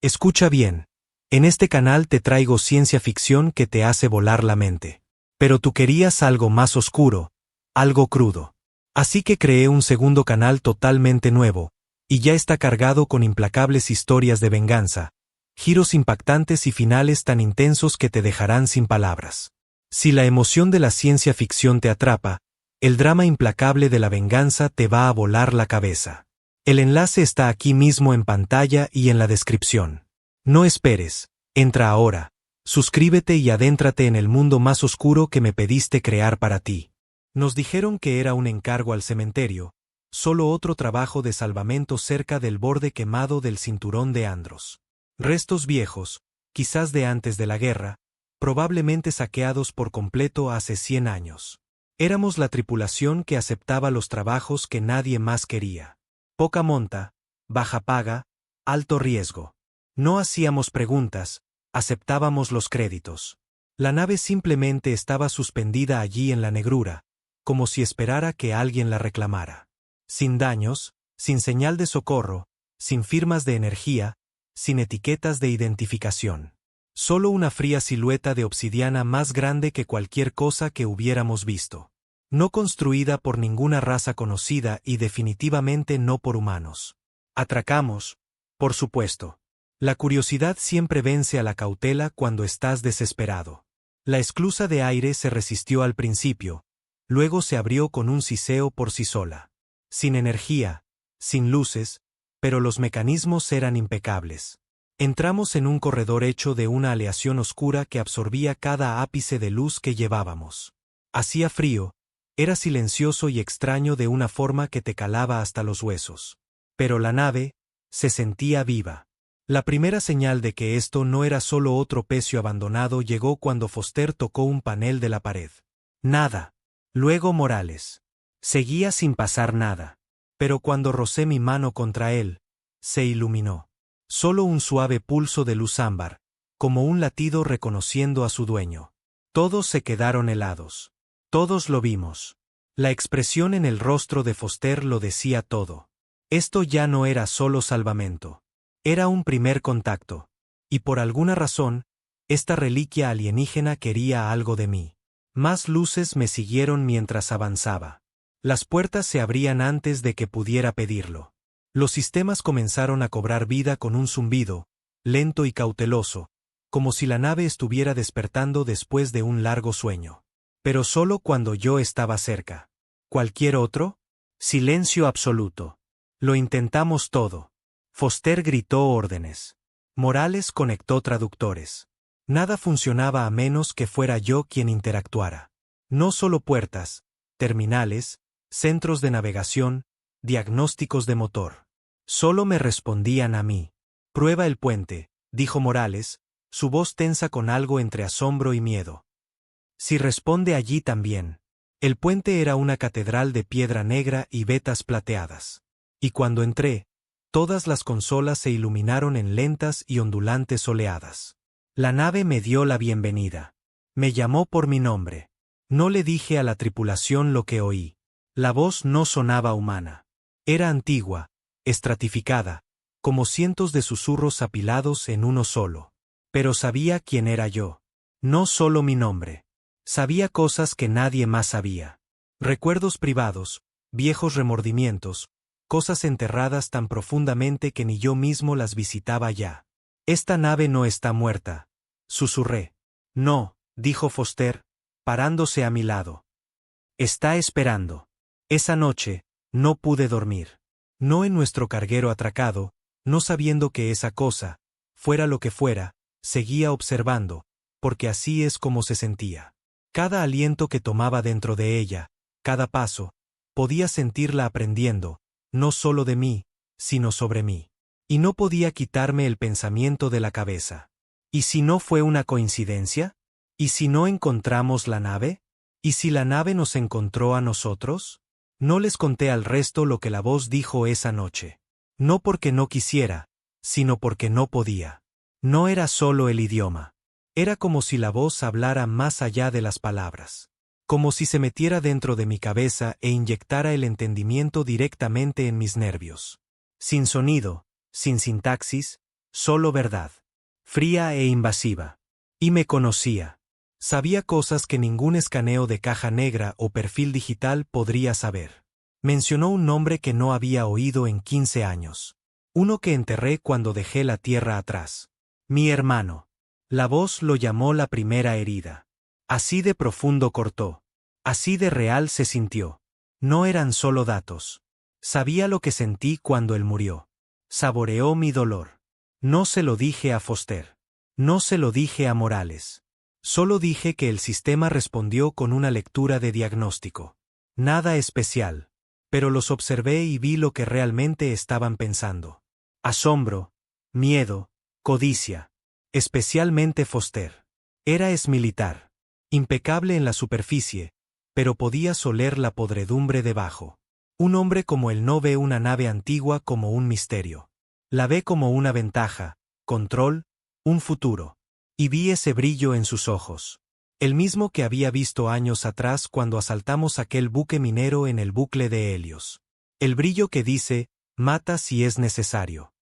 Escucha bien. En este canal te traigo ciencia ficción que te hace volar la mente. Pero tú querías algo más oscuro, algo crudo. Así que creé un segundo canal totalmente nuevo, y ya está cargado con implacables historias de venganza, giros impactantes y finales tan intensos que te dejarán sin palabras. Si la emoción de la ciencia ficción te atrapa, el drama implacable de la venganza te va a volar la cabeza. El enlace está aquí mismo en pantalla y en la descripción. No esperes, entra ahora, suscríbete y adéntrate en el mundo más oscuro que me pediste crear para ti. Nos dijeron que era un encargo al cementerio, solo otro trabajo de salvamento cerca del borde quemado del cinturón de Andros. Restos viejos, quizás de antes de la guerra, probablemente saqueados por completo hace 100 años. Éramos la tripulación que aceptaba los trabajos que nadie más quería. Poca monta, baja paga, alto riesgo. No hacíamos preguntas, aceptábamos los créditos. La nave simplemente estaba suspendida allí en la negrura, como si esperara que alguien la reclamara. Sin daños, sin señal de socorro, sin firmas de energía, sin etiquetas de identificación. Solo una fría silueta de obsidiana más grande que cualquier cosa que hubiéramos visto. No construida por ninguna raza conocida y definitivamente no por humanos. Atracamos, por supuesto. La curiosidad siempre vence a la cautela cuando estás desesperado. La esclusa de aire se resistió al principio, luego se abrió con un siseo por sí sola. Sin energía, sin luces, pero los mecanismos eran impecables. Entramos en un corredor hecho de una aleación oscura que absorbía cada ápice de luz que llevábamos. Hacía frío. Era silencioso y extraño de una forma que te calaba hasta los huesos. Pero la nave se sentía viva. La primera señal de que esto no era solo otro pecio abandonado llegó cuando Foster tocó un panel de la pared. Nada. Luego Morales. Seguía sin pasar nada. Pero cuando rocé mi mano contra él, se iluminó. Solo un suave pulso de luz ámbar, como un latido reconociendo a su dueño. Todos se quedaron helados. Todos lo vimos. La expresión en el rostro de Foster lo decía todo. Esto ya no era solo salvamento. Era un primer contacto. Y por alguna razón, esta reliquia alienígena quería algo de mí. Más luces me siguieron mientras avanzaba. Las puertas se abrían antes de que pudiera pedirlo. Los sistemas comenzaron a cobrar vida con un zumbido, lento y cauteloso, como si la nave estuviera despertando después de un largo sueño. Pero solo cuando yo estaba cerca. ¿Cualquier otro? Silencio absoluto. Lo intentamos todo. Foster gritó órdenes. Morales conectó traductores. Nada funcionaba a menos que fuera yo quien interactuara. No solo puertas, terminales, centros de navegación, diagnósticos de motor. Solo me respondían a mí. Prueba el puente, dijo Morales, su voz tensa con algo entre asombro y miedo. Si responde allí también. El puente era una catedral de piedra negra y vetas plateadas. Y cuando entré, todas las consolas se iluminaron en lentas y ondulantes oleadas. La nave me dio la bienvenida. Me llamó por mi nombre. No le dije a la tripulación lo que oí. La voz no sonaba humana. Era antigua, estratificada, como cientos de susurros apilados en uno solo. Pero sabía quién era yo. No solo mi nombre. Sabía cosas que nadie más sabía. Recuerdos privados, viejos remordimientos, cosas enterradas tan profundamente que ni yo mismo las visitaba ya. Esta nave no está muerta, susurré. No, dijo Foster, parándose a mi lado. Está esperando. Esa noche, no pude dormir. No en nuestro carguero atracado, no sabiendo que esa cosa, fuera lo que fuera, seguía observando, porque así es como se sentía. Cada aliento que tomaba dentro de ella, cada paso, podía sentirla aprendiendo, no solo de mí, sino sobre mí. Y no podía quitarme el pensamiento de la cabeza. ¿Y si no fue una coincidencia? ¿Y si no encontramos la nave? ¿Y si la nave nos encontró a nosotros? No les conté al resto lo que la voz dijo esa noche. No porque no quisiera, sino porque no podía. No era solo el idioma. Era como si la voz hablara más allá de las palabras. Como si se metiera dentro de mi cabeza e inyectara el entendimiento directamente en mis nervios. Sin sonido, sin sintaxis, Solo verdad. Fría e invasiva. Y me conocía. Sabía cosas que ningún escaneo de caja negra o perfil digital podría saber. Mencionó un nombre que no había oído en 15 años. Uno que enterré cuando dejé la tierra atrás. Mi hermano. La voz lo llamó la primera herida. Así de profundo cortó. Así de real se sintió. No eran solo datos. Sabía lo que sentí cuando él murió. Saboreó mi dolor. No se lo dije a Foster. No se lo dije a Morales. Solo dije que el sistema respondió con una lectura de diagnóstico. Nada especial. Pero los observé y vi lo que realmente estaban pensando. Asombro, miedo, codicia. Especialmente Foster. Era exmilitar. Impecable en la superficie, pero podías oler la podredumbre debajo. Un hombre como él no ve una nave antigua como un misterio. La ve como una ventaja, control, un futuro. Y vi ese brillo en sus ojos. El mismo que había visto años atrás cuando asaltamos aquel buque minero en el bucle de Helios. El brillo que dice, mata si es necesario.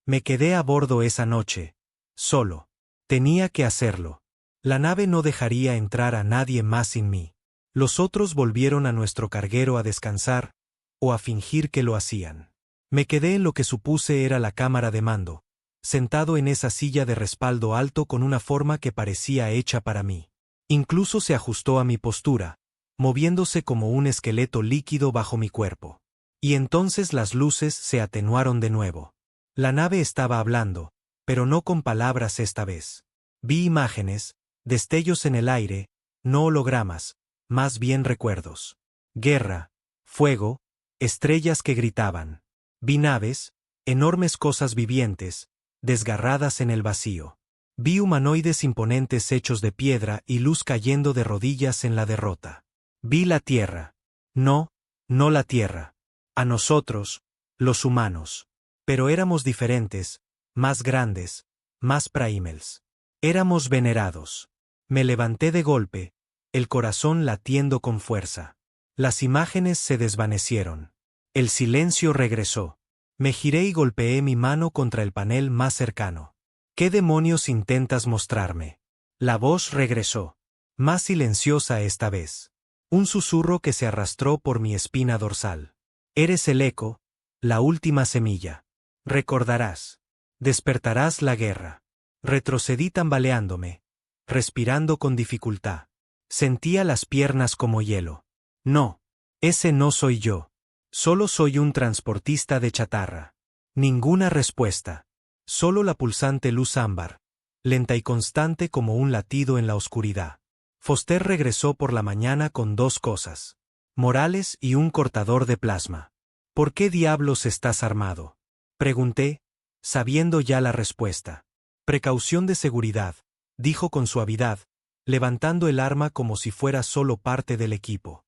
Me quedé a bordo esa noche. Solo. Tenía que hacerlo. La nave no dejaría entrar a nadie más sin mí. Los otros volvieron a nuestro carguero a descansar, o a fingir que lo hacían. Me quedé en lo que supuse era la cámara de mando, sentado en esa silla de respaldo alto con una forma que parecía hecha para mí. Incluso se ajustó a mi postura, moviéndose como un esqueleto líquido bajo mi cuerpo. Y entonces las luces se atenuaron de nuevo. La nave estaba hablando, pero no con palabras esta vez. Vi imágenes, destellos en el aire, no hologramas, más bien recuerdos. Guerra, fuego, estrellas que gritaban. Vi naves, enormes cosas vivientes, desgarradas en el vacío. Vi humanoides imponentes hechos de piedra y luz cayendo de rodillas en la derrota. Vi la tierra. No, no la tierra. A nosotros, los humanos. Pero éramos diferentes, más grandes, más primals. Éramos venerados. Me levanté de golpe, el corazón latiendo con fuerza. Las imágenes se desvanecieron. El silencio regresó. Me giré y golpeé mi mano contra el panel más cercano. ¿Qué demonios intentas mostrarme? La voz regresó. Más silenciosa esta vez. Un susurro que se arrastró por mi espina dorsal. Eres el eco, la última semilla. Recordarás. Despertarás la guerra. Retrocedí tambaleándome, respirando con dificultad. Sentía las piernas como hielo. No, ese no soy yo. Solo soy un transportista de chatarra. Ninguna respuesta. Solo la pulsante luz ámbar, lenta y constante como un latido en la oscuridad. Foster regresó por la mañana con dos cosas. Morales y un cortador de plasma. ¿Por qué diablos estás armado? Pregunté, sabiendo ya la respuesta. Precaución de seguridad, dijo con suavidad, levantando el arma como si fuera solo parte del equipo.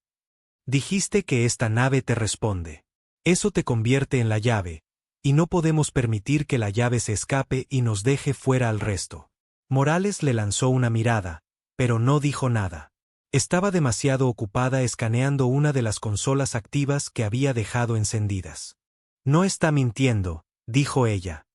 Dijiste que esta nave te responde. Eso te convierte en la llave, y no podemos permitir que la llave se escape y nos deje fuera al resto. Morales le lanzó una mirada, pero no dijo nada. Estaba demasiado ocupada escaneando una de las consolas activas que había dejado encendidas. No está mintiendo, dijo ella.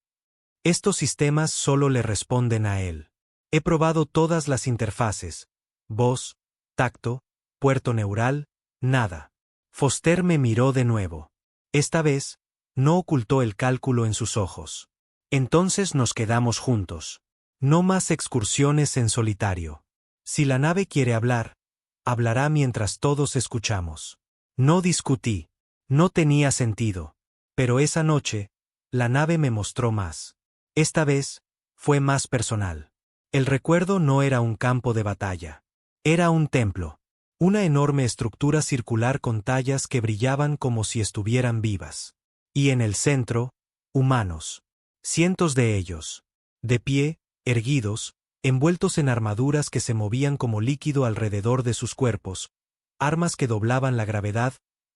Estos sistemas solo le responden a él. He probado todas las interfaces. Voz, tacto, puerto neural, nada. Foster me miró de nuevo. Esta vez, no ocultó el cálculo en sus ojos. Entonces nos quedamos juntos. No más excursiones en solitario. Si la nave quiere hablar, hablará mientras todos escuchamos. No discutí. No tenía sentido. Pero esa noche, la nave me mostró más. Esta vez, fue más personal. El recuerdo no era un campo de batalla. Era un templo. Una enorme estructura circular con tallas que brillaban como si estuvieran vivas. Y en el centro, humanos. Cientos de ellos. De pie, erguidos, envueltos en armaduras que se movían como líquido alrededor de sus cuerpos, armas que doblaban la gravedad,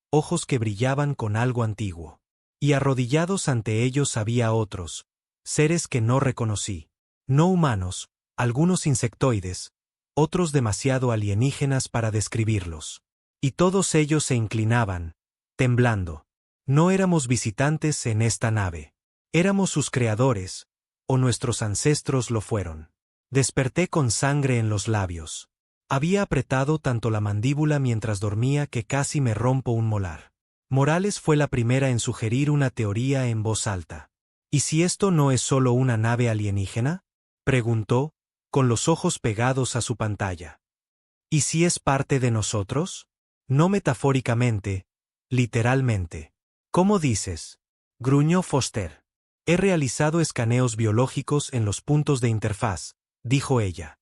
ojos que brillaban con algo antiguo. Y arrodillados ante ellos había otros, seres que no reconocí. No humanos, algunos insectoides, otros demasiado alienígenas para describirlos. Y todos ellos se inclinaban, temblando. No éramos visitantes en esta nave. Éramos sus creadores, o nuestros ancestros lo fueron. Desperté con sangre en los labios. Había apretado tanto la mandíbula mientras dormía que casi me rompo un molar. Morales fue la primera en sugerir una teoría en voz alta. ¿Y si esto no es solo una nave alienígena?, preguntó, con los ojos pegados a su pantalla. ¿Y si es parte de nosotros? No metafóricamente, literalmente. ¿Cómo dices?, gruñó Foster. He realizado escaneos biológicos en los puntos de interfaz, dijo ella.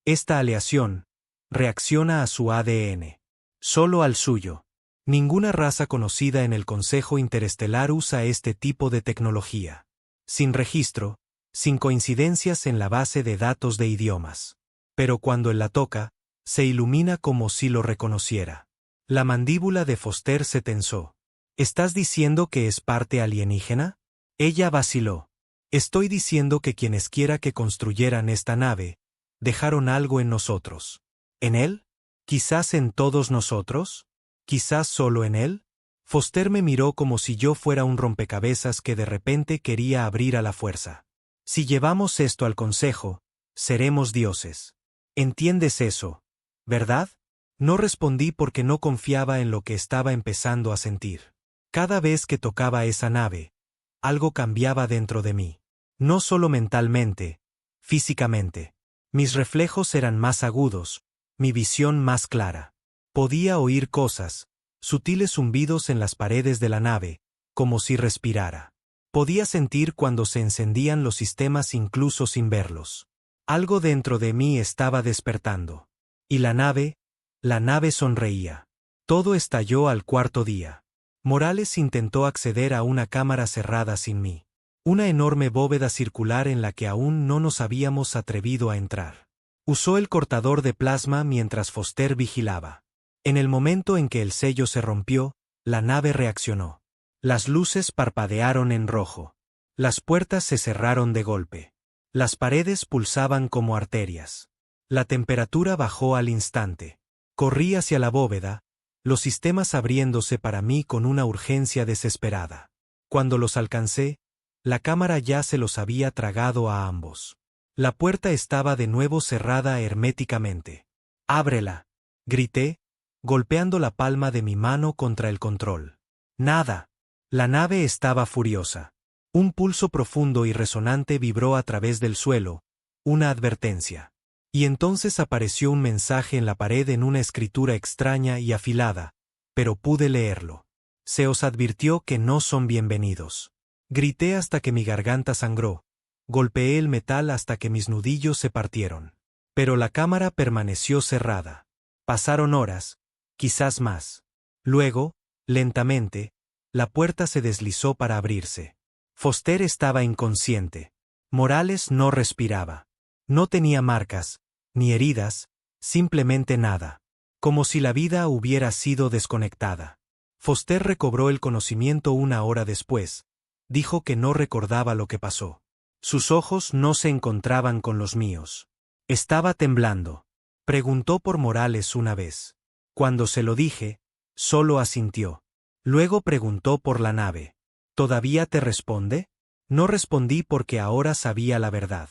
Esta aleación reacciona a su ADN. Solo al suyo. Ninguna raza conocida en el Consejo Interestelar usa este tipo de tecnología. Sin registro, sin coincidencias en la base de datos de idiomas. Pero cuando él la toca, se ilumina como si lo reconociera. La mandíbula de Foster se tensó. ¿Estás diciendo que es parte alienígena? Ella vaciló. Estoy diciendo que quienes quiera que construyeran esta nave, dejaron algo en nosotros. ¿En él? ¿Quizás en todos nosotros? ¿Quizás solo en él? Foster me miró como si yo fuera un rompecabezas que de repente quería abrir a la fuerza. Si llevamos esto al consejo, seremos dioses. ¿Entiendes eso, verdad? No respondí porque no confiaba en lo que estaba empezando a sentir. Cada vez que tocaba esa nave, algo cambiaba dentro de mí. No solo mentalmente, físicamente. Mis reflejos eran más agudos, mi visión más clara. Podía oír cosas, sutiles zumbidos en las paredes de la nave, como si respirara. Podía sentir cuando se encendían los sistemas incluso sin verlos. Algo dentro de mí estaba despertando. Y la nave sonreía. Todo estalló al cuarto día. Morales intentó acceder a una cámara cerrada sin mí. Una enorme bóveda circular en la que aún no nos habíamos atrevido a entrar. Usó el cortador de plasma mientras Foster vigilaba. En el momento en que el sello se rompió, la nave reaccionó. Las luces parpadearon en rojo. Las puertas se cerraron de golpe. Las paredes pulsaban como arterias. La temperatura bajó al instante. Corrí hacia la bóveda, los sistemas abriéndose para mí con una urgencia desesperada. Cuando los alcancé, la cámara ya se los había tragado a ambos. La puerta estaba de nuevo cerrada herméticamente. «¡Ábrela!», grité, golpeando la palma de mi mano contra el control. Nada. La nave estaba furiosa. Un pulso profundo y resonante vibró a través del suelo, una advertencia. Y entonces apareció un mensaje en la pared en una escritura extraña y afilada, pero pude leerlo. Se os advirtió que no son bienvenidos. Grité hasta que mi garganta sangró. Golpeé el metal hasta que mis nudillos se partieron. Pero la cámara permaneció cerrada. Pasaron horas, quizás más. Luego, lentamente, la puerta se deslizó para abrirse. Foster estaba inconsciente. Morales no respiraba. No tenía marcas, ni heridas, simplemente nada. Como si la vida hubiera sido desconectada. Foster recobró el conocimiento una hora después. Dijo que no recordaba lo que pasó. Sus ojos no se encontraban con los míos. Estaba temblando. Preguntó por Morales una vez. Cuando se lo dije, solo asintió. Luego preguntó por la nave. ¿Todavía te responde? No respondí porque ahora sabía la verdad.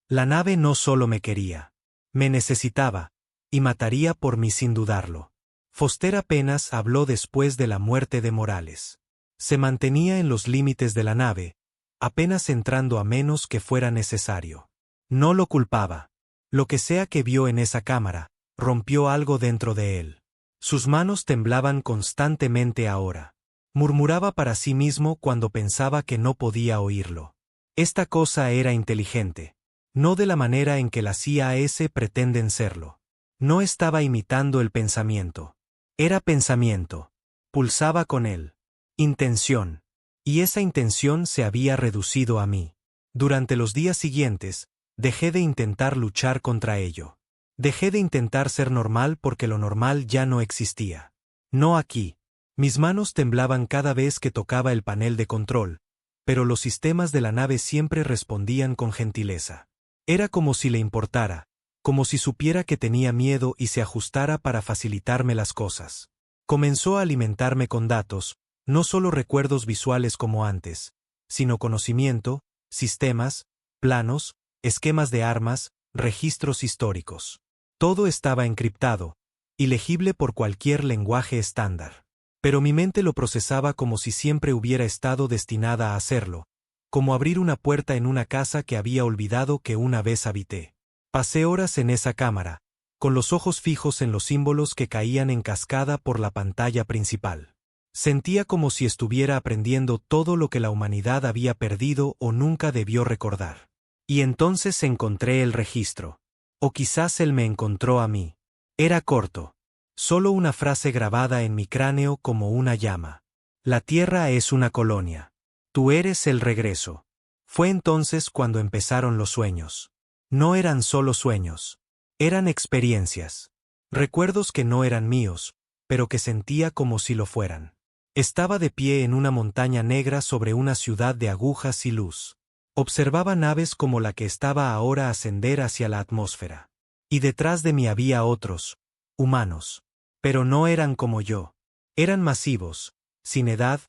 La nave no solo me quería. Me necesitaba, y mataría por mí sin dudarlo. Foster apenas habló después de la muerte de Morales. Se mantenía en los límites de la nave, apenas entrando a menos que fuera necesario. No lo culpaba. Lo que sea que vio en esa cámara, rompió algo dentro de él. Sus manos temblaban constantemente ahora. Murmuraba para sí mismo cuando pensaba que no podía oírlo. Esta cosa era inteligente. No de la manera en que las CIAS pretenden serlo. No estaba imitando el pensamiento. Era pensamiento. Pulsaba con él. Intención. Y esa intención se había reducido a mí. Durante los días siguientes, dejé de intentar luchar contra ello. Dejé de intentar ser normal porque lo normal ya no existía. No aquí. Mis manos temblaban cada vez que tocaba el panel de control, pero los sistemas de la nave siempre respondían con gentileza. Era como si le importara, como si supiera que tenía miedo y se ajustara para facilitarme las cosas. Comenzó a alimentarme con datos, no solo recuerdos visuales como antes, sino conocimiento, sistemas, planos, esquemas de armas, registros históricos. Todo estaba encriptado, ilegible por cualquier lenguaje estándar. Pero mi mente lo procesaba como si siempre hubiera estado destinada a hacerlo, como abrir una puerta en una casa que había olvidado que una vez habité. Pasé horas en esa cámara, con los ojos fijos en los símbolos que caían en cascada por la pantalla principal. Sentía como si estuviera aprendiendo todo lo que la humanidad había perdido o nunca debió recordar. Y entonces encontré el registro. O quizás él me encontró a mí. Era corto. Solo una frase grabada en mi cráneo como una llama. La Tierra es una colonia. Tú eres el regreso. Fue entonces cuando empezaron los sueños. No eran solo sueños. Eran experiencias. Recuerdos que no eran míos, pero que sentía como si lo fueran. Estaba de pie en una montaña negra sobre una ciudad de agujas y luz. Observaba naves como la que estaba ahora ascender hacia la atmósfera. Y detrás de mí había otros, humanos. Pero no eran como yo. Eran masivos, sin edad,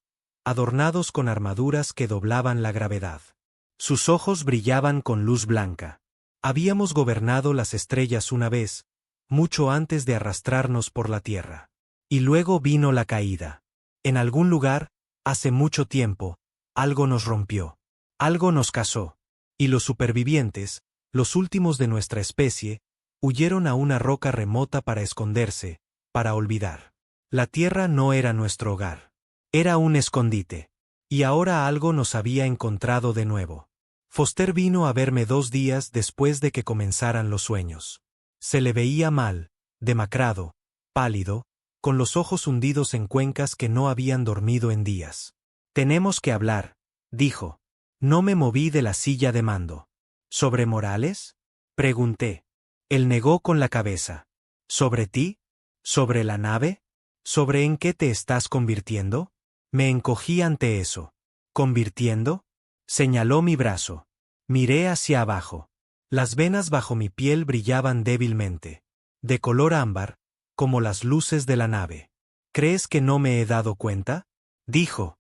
adornados con armaduras que doblaban la gravedad. Sus ojos brillaban con luz blanca. Habíamos gobernado las estrellas una vez, mucho antes de arrastrarnos por la tierra. Y luego vino la caída. En algún lugar, hace mucho tiempo, algo nos rompió. Algo nos cazó. Y los supervivientes, los últimos de nuestra especie, huyeron a una roca remota para esconderse, para olvidar. La tierra no era nuestro hogar. Era un escondite. Y ahora algo nos había encontrado de nuevo. Foster vino a verme 2 días después de que comenzaran los sueños. Se le veía mal, demacrado, pálido, con los ojos hundidos en cuencas que no habían dormido en días. Tenemos que hablar, dijo. No me moví de la silla de mando. ¿Sobre Morales? Pregunté. Él negó con la cabeza. ¿Sobre ti? ¿Sobre la nave? ¿Sobre en qué te estás convirtiendo? Me encogí ante eso. ¿Convirtiendo? Señaló mi brazo. Miré hacia abajo. Las venas bajo mi piel brillaban débilmente. De color ámbar, como las luces de la nave. ¿Crees que no me he dado cuenta? Dijo.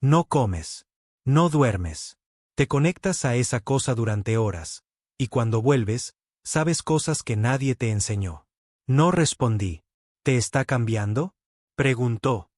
No comes. No duermes. Te conectas a esa cosa durante horas, y cuando vuelves, sabes cosas que nadie te enseñó. No respondí. ¿Te está cambiando? Preguntó.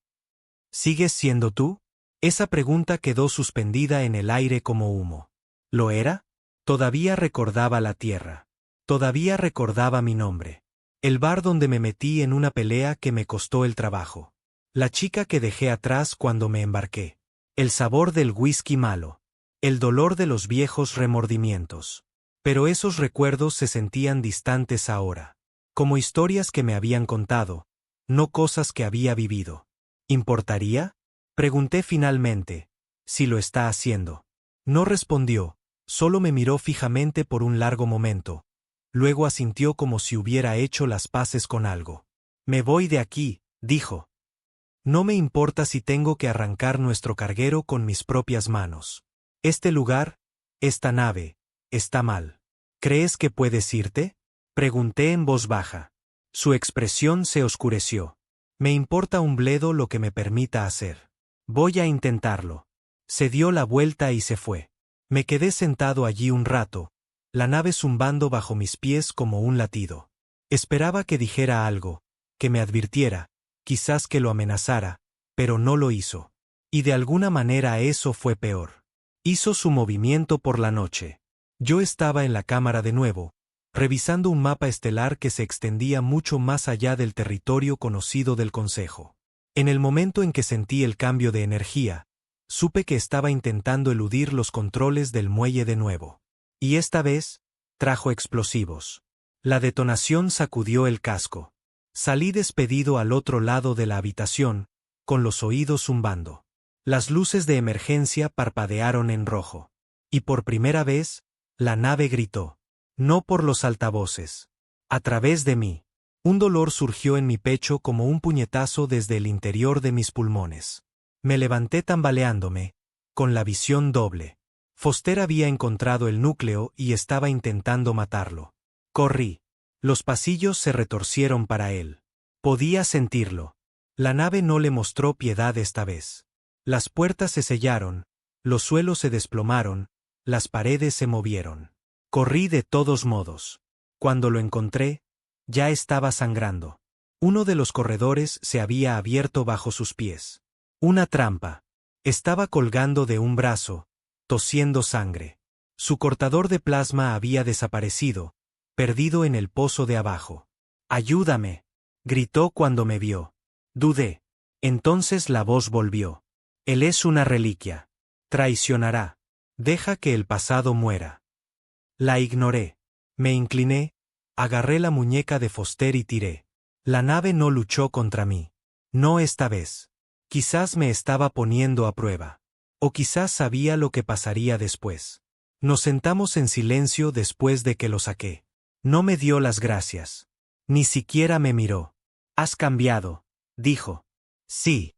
¿Sigues siendo tú? Esa pregunta quedó suspendida en el aire como humo. ¿Lo era? Todavía recordaba la tierra. Todavía recordaba mi nombre. El bar donde me metí en una pelea que me costó el trabajo. La chica que dejé atrás cuando me embarqué. El sabor del whisky malo. El dolor de los viejos remordimientos. Pero esos recuerdos se sentían distantes ahora. Como historias que me habían contado, no cosas que había vivido. ¿Importaría? Pregunté finalmente. Si lo está haciendo. No respondió, solo me miró fijamente por un largo momento. Luego asintió como si hubiera hecho las paces con algo. Me voy de aquí, dijo. No me importa si tengo que arrancar nuestro carguero con mis propias manos. Este lugar, esta nave, está mal. ¿Crees que puedes irte? Pregunté en voz baja. Su expresión se oscureció. Me importa un bledo lo que me permita hacer. Voy a intentarlo. Se dio la vuelta y se fue. Me quedé sentado allí un rato, la nave zumbando bajo mis pies como un latido. Esperaba que dijera algo, que me advirtiera, quizás que lo amenazara, pero no lo hizo. Y de alguna manera eso fue peor. Hizo su movimiento por la noche. Yo estaba en la cámara de nuevo, revisando un mapa estelar que se extendía mucho más allá del territorio conocido del Consejo. En el momento en que sentí el cambio de energía, supe que estaba intentando eludir los controles del muelle de nuevo. Y esta vez, trajo explosivos. La detonación sacudió el casco. Salí despedido al otro lado de la habitación, con los oídos zumbando. Las luces de emergencia parpadearon en rojo. Y por primera vez, la nave gritó. No por los altavoces. A través de mí. Un dolor surgió en mi pecho como un puñetazo desde el interior de mis pulmones. Me levanté tambaleándome, con la visión doble. Foster había encontrado el núcleo y estaba intentando matarlo. Corrí. Los pasillos se retorcieron para él. Podía sentirlo. La nave no le mostró piedad esta vez. Las puertas se sellaron, los suelos se desplomaron, Las paredes se movieron. Corrí de todos modos. Cuando lo encontré, ya estaba sangrando. Uno de los corredores se había abierto bajo sus pies. Una trampa. Estaba colgando de un brazo, tosiendo sangre. Su cortador de plasma había desaparecido, perdido en el pozo de abajo. «¡Ayúdame!», gritó cuando me vio. Dudé. Entonces la voz volvió. «Él es una reliquia. Traicionará. Deja que el pasado muera». La ignoré. Me incliné, agarré la muñeca de Foster y tiré. La nave no luchó contra mí. No esta vez. Quizás me estaba poniendo a prueba. O quizás sabía lo que pasaría después. Nos sentamos en silencio después de que lo saqué. No me dio las gracias. Ni siquiera me miró. «Has cambiado», dijo. «Sí.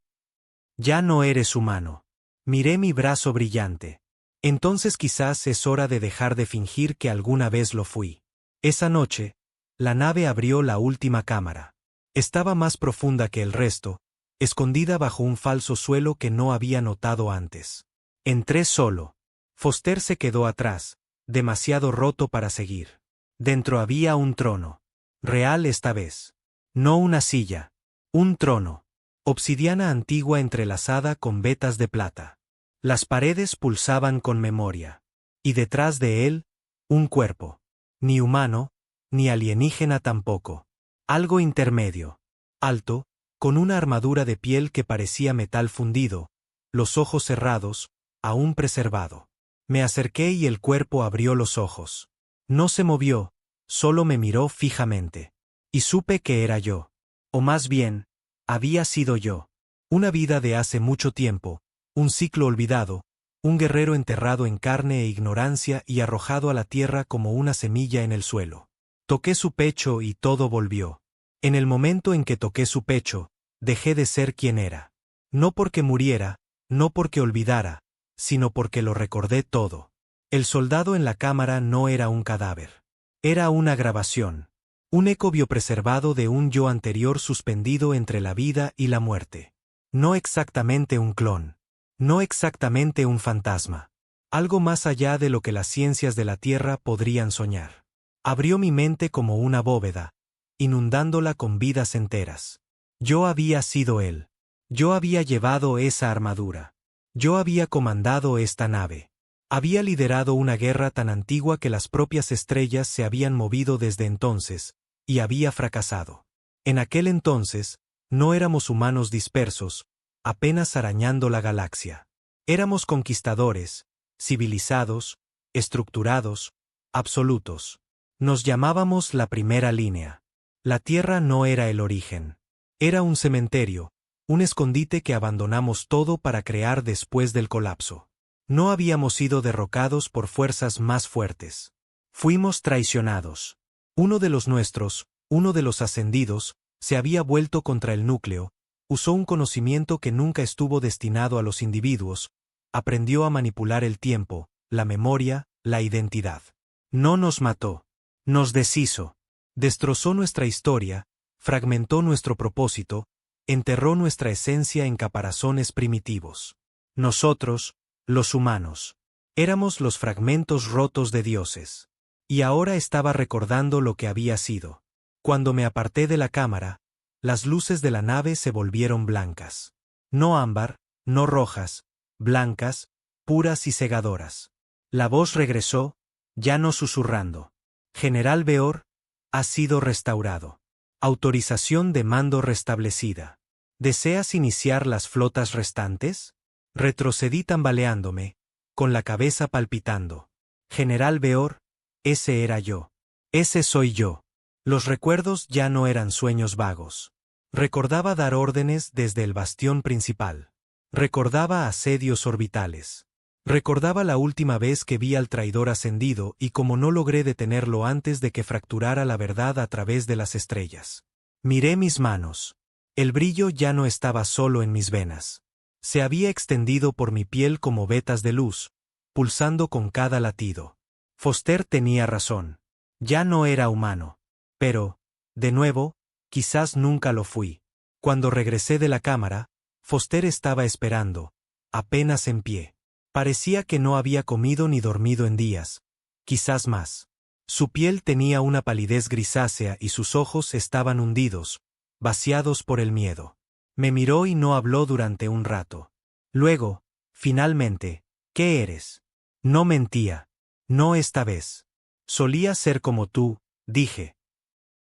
Ya no eres humano». Miré mi brazo brillante. Entonces quizás es hora de dejar de fingir que alguna vez lo fui. Esa noche, la nave abrió la última cámara. Estaba más profunda que el resto, escondida bajo un falso suelo que no había notado antes. Entré solo. Foster se quedó atrás, demasiado roto para seguir. Dentro había un trono. Real esta vez. No una silla. Un trono. Obsidiana antigua entrelazada con vetas de plata. Las paredes pulsaban con memoria. Y detrás de él, un cuerpo. Ni humano, ni alienígena tampoco. Algo intermedio. Alto, con una armadura de piel que parecía metal fundido, los ojos cerrados, aún preservado. Me acerqué y el cuerpo abrió los ojos. No se movió, solo me miró fijamente. Y supe que era yo. O más bien, había sido yo. Una vida de hace mucho tiempo, un ciclo olvidado, un guerrero enterrado en carne e ignorancia y arrojado a la tierra como una semilla en el suelo. Toqué su pecho y todo volvió. En el momento en que toqué su pecho, dejé de ser quien era. No porque muriera, no porque olvidara, sino porque lo recordé todo. El soldado en la cámara no era un cadáver. Era una grabación. Un eco biopreservado de un yo anterior suspendido entre la vida y la muerte. No exactamente un clon. No exactamente un fantasma. Algo más allá de lo que las ciencias de la Tierra podrían soñar. Abrió mi mente como una bóveda, inundándola con vidas enteras. Yo había sido él. Yo había llevado esa armadura. Yo había comandado esta nave. Había liderado una guerra tan antigua que las propias estrellas se habían movido desde entonces, y había fracasado. En aquel entonces, no éramos humanos dispersos, apenas arañando la galaxia. Éramos conquistadores, civilizados, estructurados, absolutos. Nos llamábamos la primera línea. La Tierra no era el origen. Era un cementerio, un escondite que abandonamos todo para crear después del colapso. No habíamos sido derrocados por fuerzas más fuertes. Fuimos traicionados. Uno de los nuestros, uno de los ascendidos, se había vuelto contra el núcleo, usó un conocimiento que nunca estuvo destinado a los individuos, aprendió a manipular el tiempo, la memoria, la identidad. No nos mató. Nos deshizo. Destrozó nuestra historia, fragmentó nuestro propósito, enterró nuestra esencia en caparazones primitivos. Nosotros, los humanos, éramos los fragmentos rotos de dioses. Y ahora estaba recordando lo que había sido. Cuando me aparté de la cámara, las luces de la nave se volvieron blancas. No ámbar, no rojas, blancas, puras y cegadoras. La voz regresó, ya no susurrando. General Beor, ha sido restaurado. Autorización de mando restablecida. ¿Deseas iniciar las flotas restantes? Retrocedí tambaleándome, con la cabeza palpitando. General Beor, ese era yo. Ese soy yo. Los recuerdos ya no eran sueños vagos. Recordaba dar órdenes desde el bastión principal. Recordaba asedios orbitales. Recordaba la última vez que vi al traidor ascendido y cómo no logré detenerlo antes de que fracturara la verdad a través de las estrellas. Miré mis manos. El brillo ya no estaba solo en mis venas. Se había extendido por mi piel como vetas de luz, pulsando con cada latido. Foster tenía razón. Ya no era humano. Pero, de nuevo, quizás nunca lo fui. Cuando regresé de la cámara, Foster estaba esperando, apenas en pie. Parecía que no había comido ni dormido en días, quizás más. Su piel tenía una palidez grisácea y sus ojos estaban hundidos, vaciados por el miedo. Me miró y no habló durante un rato. Luego, finalmente, ¿qué eres? No mentía. No esta vez. Solía ser como tú, dije.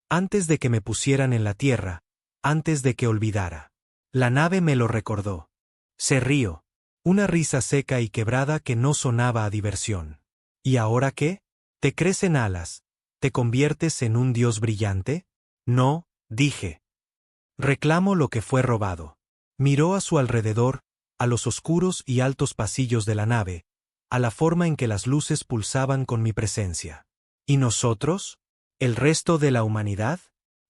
Antes de que me pusieran en la tierra, antes de que olvidara. La nave me lo recordó. Se rió. Una risa seca y quebrada que no sonaba a diversión. ¿Y ahora qué? ¿Te crecen alas? ¿Te conviertes en un dios brillante? No, dije. Reclamo lo que fue robado. Miró a su alrededor, a los oscuros y altos pasillos de la nave, a la forma en que las luces pulsaban con mi presencia. ¿Y nosotros? ¿El resto de la humanidad?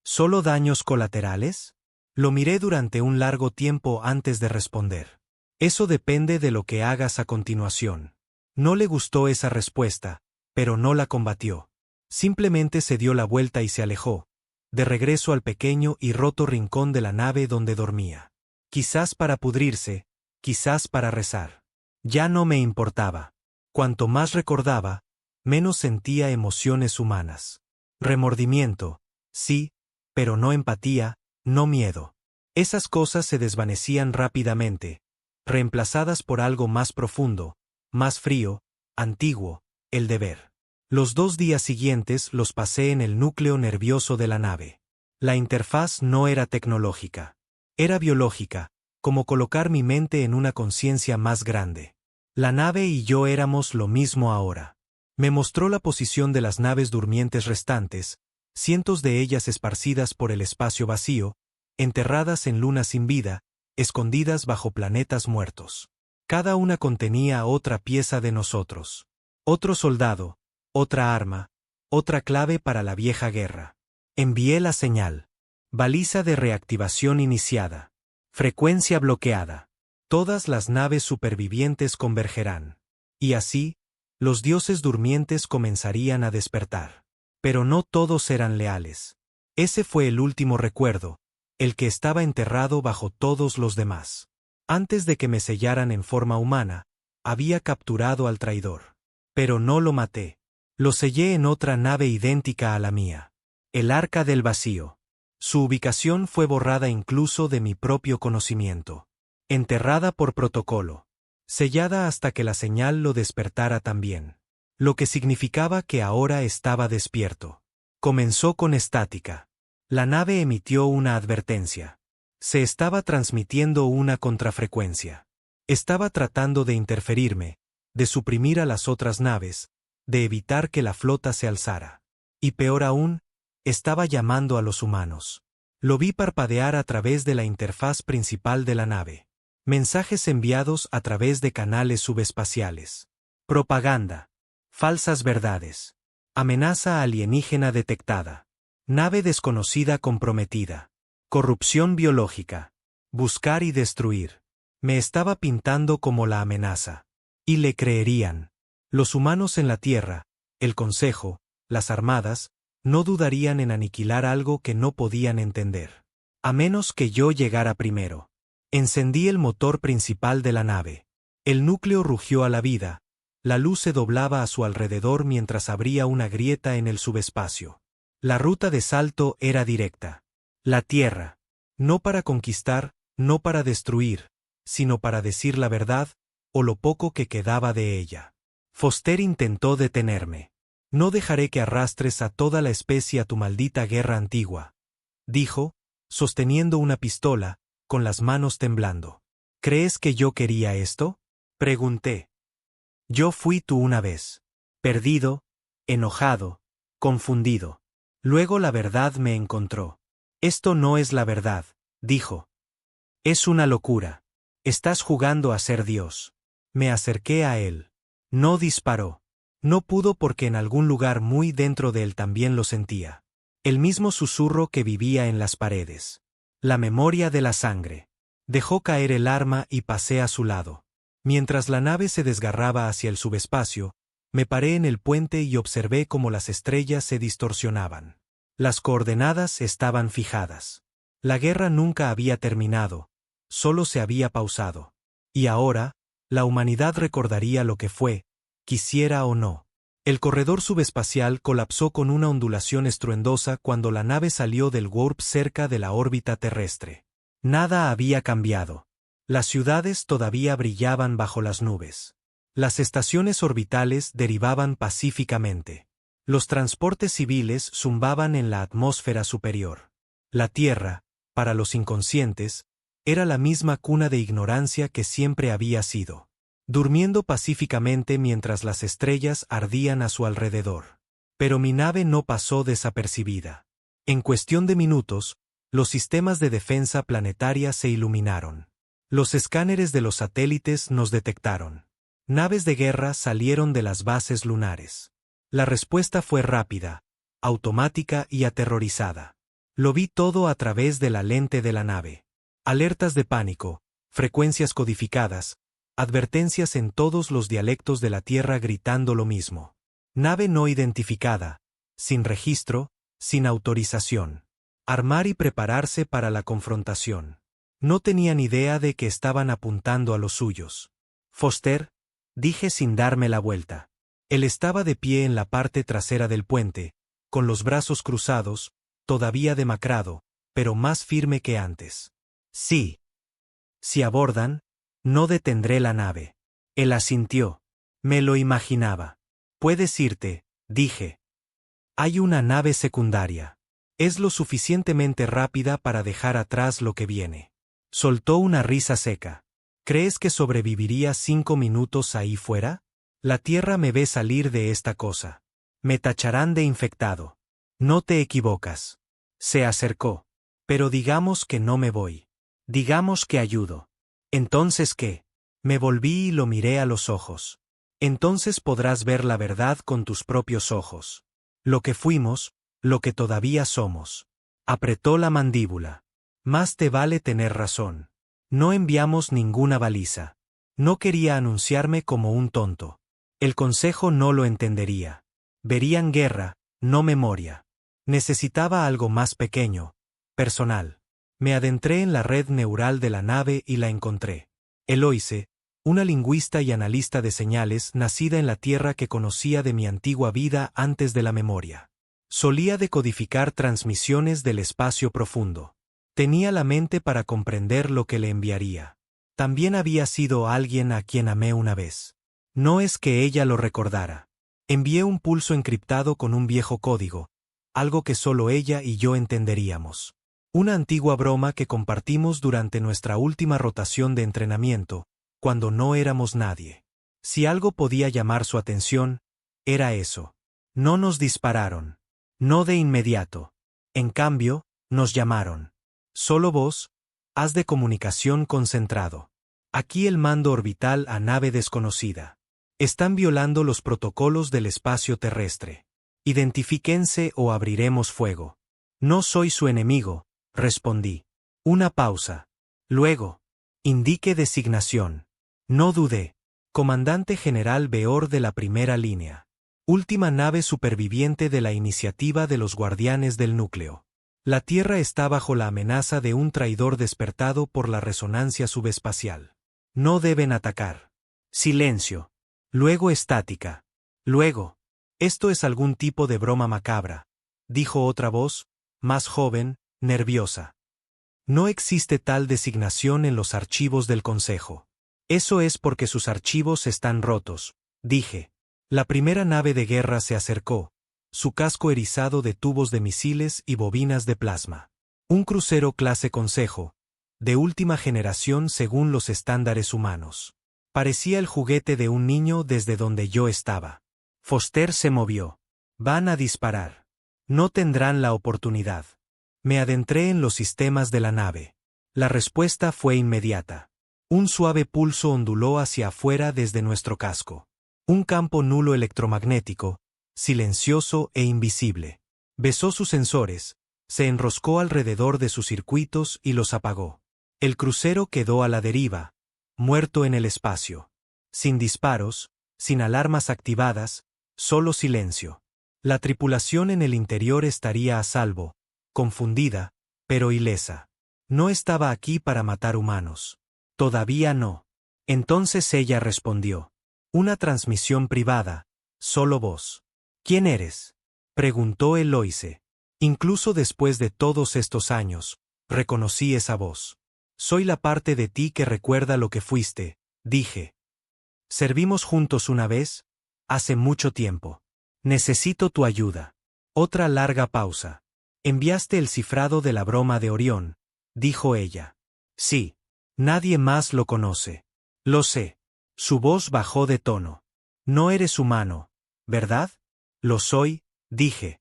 ¿Solo daños colaterales? Lo miré durante un largo tiempo antes de responder. Eso depende de lo que hagas a continuación. No le gustó esa respuesta, pero no la combatió. Simplemente se dio la vuelta y se alejó, de regreso al pequeño y roto rincón de la nave donde dormía. Quizás para pudrirse, quizás para rezar. Ya no me importaba. Cuanto más recordaba, menos sentía emociones humanas. Remordimiento, sí, pero no empatía, no miedo. Esas cosas se desvanecían rápidamente, reemplazadas por algo más profundo, más frío, antiguo, el deber. Los 2 días siguientes los pasé en el núcleo nervioso de la nave. La interfaz no era tecnológica. Era biológica, como colocar mi mente en una conciencia más grande. La nave y yo éramos lo mismo ahora. Me mostró la posición de las naves durmientes restantes, cientos de ellas esparcidas por el espacio vacío, enterradas en lunas sin vida, escondidas bajo planetas muertos. Cada una contenía otra pieza de nosotros. Otro soldado, otra arma, otra clave para la vieja guerra. Envié la señal. Baliza de reactivación iniciada. Frecuencia bloqueada. Todas las naves supervivientes convergerán. Y así, los dioses durmientes comenzarían a despertar. Pero no todos eran leales. Ese fue el último recuerdo, el que estaba enterrado bajo todos los demás. Antes de que me sellaran en forma humana, había capturado al traidor. Pero no lo maté. Lo sellé en otra nave idéntica a la mía. El Arca del Vacío. Su ubicación fue borrada incluso de mi propio conocimiento. Enterrada por protocolo. Sellada hasta que la señal lo despertara también. Lo que significaba que ahora estaba despierto. Comenzó con estática. La nave emitió una advertencia. Se estaba transmitiendo una contrafrecuencia. Estaba tratando de interferirme, de suprimir a las otras naves, de evitar que la flota se alzara. Y peor aún, estaba llamando a los humanos. Lo vi parpadear a través de la interfaz principal de la nave. Mensajes enviados a través de canales subespaciales. Propaganda. Falsas verdades. Amenaza alienígena detectada. Nave desconocida comprometida. Corrupción biológica. Buscar y destruir. Me estaba pintando como la amenaza. Y le creerían. Los humanos en la Tierra, el Consejo, las armadas, no dudarían en aniquilar algo que no podían entender. A menos que yo llegara primero. Encendí el motor principal de la nave. El núcleo rugió a la vida. La luz se doblaba a su alrededor mientras abría una grieta en el subespacio. La ruta de salto era directa. La Tierra. No para conquistar, no para destruir, sino para decir la verdad, o lo poco que quedaba de ella. Foster intentó detenerme. No dejaré que arrastres a toda la especie a tu maldita guerra antigua, dijo, sosteniendo una pistola, con las manos temblando. ¿Crees que yo quería esto? Pregunté. Yo fui tú una vez. Perdido, enojado, confundido. Luego la verdad me encontró. Esto no es la verdad, dijo. Es una locura. Estás jugando a ser Dios. Me acerqué a él. No disparó. No pudo porque en algún lugar muy dentro de él también lo sentía. El mismo susurro que vivía en las paredes. La memoria de la sangre. Dejó caer el arma y pasé a su lado. Mientras la nave se desgarraba hacia el subespacio, me paré en el puente y observé cómo las estrellas se distorsionaban. Las coordenadas estaban fijadas. La guerra nunca había terminado, solo se había pausado. Y ahora, La humanidad recordaría lo que fue, quisiera o no. El corredor subespacial colapsó con una ondulación estruendosa cuando la nave salió del warp cerca de la órbita terrestre. Nada había cambiado. Las ciudades todavía brillaban bajo las nubes. Las estaciones orbitales derivaban pacíficamente. Los transportes civiles zumbaban en la atmósfera superior. La Tierra, para los inconscientes, era la misma cuna de ignorancia que siempre había sido, durmiendo pacíficamente mientras las estrellas ardían a su alrededor. Pero mi nave no pasó desapercibida. En cuestión de minutos, los sistemas de defensa planetaria se iluminaron. Los escáneres de los satélites nos detectaron. Naves de guerra salieron de las bases lunares. La respuesta fue rápida, automática y aterrorizada. Lo vi todo a través de la lente de la nave. Alertas de pánico, frecuencias codificadas, advertencias en todos los dialectos de la Tierra gritando lo mismo. Nave no identificada, sin registro, sin autorización. Armar y prepararse para la confrontación. No tenían idea de que estaban apuntando a los suyos. Foster, dije sin darme la vuelta. Él estaba de pie en la parte trasera del puente, con los brazos cruzados, todavía demacrado, pero más firme que antes. Sí. Si abordan, no detendré la nave. Él asintió. Me lo imaginaba. Puedes irte, dije. Hay una nave secundaria. Es lo suficientemente rápida para dejar atrás lo que viene. Soltó una risa seca. ¿Crees que sobreviviría 5 minutos ahí fuera? La Tierra me ve salir de esta cosa. Me tacharán de infectado. No te equivocas. Se acercó. Pero digamos que no me voy. Digamos que ayudo. ¿Entonces qué? Me volví y lo miré a los ojos. Entonces podrás ver la verdad con tus propios ojos. Lo que fuimos, lo que todavía somos. Apretó la mandíbula. Más te vale tener razón. No enviamos ninguna baliza. No quería anunciarme como un tonto. El consejo no lo entendería. Verían guerra, no memoria. Necesitaba algo más pequeño, personal. Me adentré en la red neural de la nave y la encontré. Eloise, una lingüista y analista de señales nacida en la Tierra que conocía de mi antigua vida antes de la memoria. Solía decodificar transmisiones del espacio profundo. Tenía la mente para comprender lo que le enviaría. También había sido alguien a quien amé una vez. No es que ella lo recordara. Envié un pulso encriptado con un viejo código, algo que solo ella y yo entenderíamos. Una antigua broma que compartimos durante nuestra última rotación de entrenamiento, cuando no éramos nadie. Si algo podía llamar su atención, era eso. No nos dispararon. No de inmediato. En cambio, nos llamaron. Solo vos, haz de comunicación concentrado. Aquí el mando orbital a nave desconocida. Están violando los protocolos del espacio terrestre. Identifíquense o abriremos fuego. No soy su enemigo, respondí. Una pausa. Luego, indique designación. No dudé. Comandante General Beor de la primera línea. Última nave superviviente de la iniciativa de los Guardianes del Núcleo. La Tierra está bajo la amenaza de un traidor despertado por la resonancia subespacial. No deben atacar. Silencio. Luego estática. Luego. Esto es algún tipo de broma macabra, dijo otra voz, más joven, nerviosa. No existe tal designación en los archivos del Consejo. Eso es porque sus archivos están rotos, dije. La primera nave de guerra se acercó, su casco erizado de tubos de misiles y bobinas de plasma. Un crucero clase Consejo, de última generación según los estándares humanos. Parecía el juguete de un niño desde donde yo estaba. Foster se movió. Van a disparar. No tendrán la oportunidad. Me adentré en los sistemas de la nave. La respuesta fue inmediata. Un suave pulso onduló hacia afuera desde nuestro casco. Un campo nulo electromagnético, silencioso e invisible. Besó sus sensores, se enroscó alrededor de sus circuitos y los apagó. El crucero quedó a la deriva, muerto en el espacio. Sin disparos, sin alarmas activadas, solo silencio. La tripulación en el interior estaría a salvo, confundida, pero ilesa. No estaba aquí para matar humanos. Todavía no. Entonces ella respondió. Una transmisión privada, solo vos. ¿Quién eres? Preguntó Eloise. Incluso después de todos estos años, reconocí esa voz. Soy la parte de ti que recuerda lo que fuiste, dije. Servimos juntos una vez, hace mucho tiempo. Necesito tu ayuda. Otra larga pausa. Enviaste el cifrado de la broma de Orión, dijo ella. Sí. Nadie más lo conoce. Lo sé. Su voz bajó de tono. No eres humano, ¿verdad? Lo soy, dije.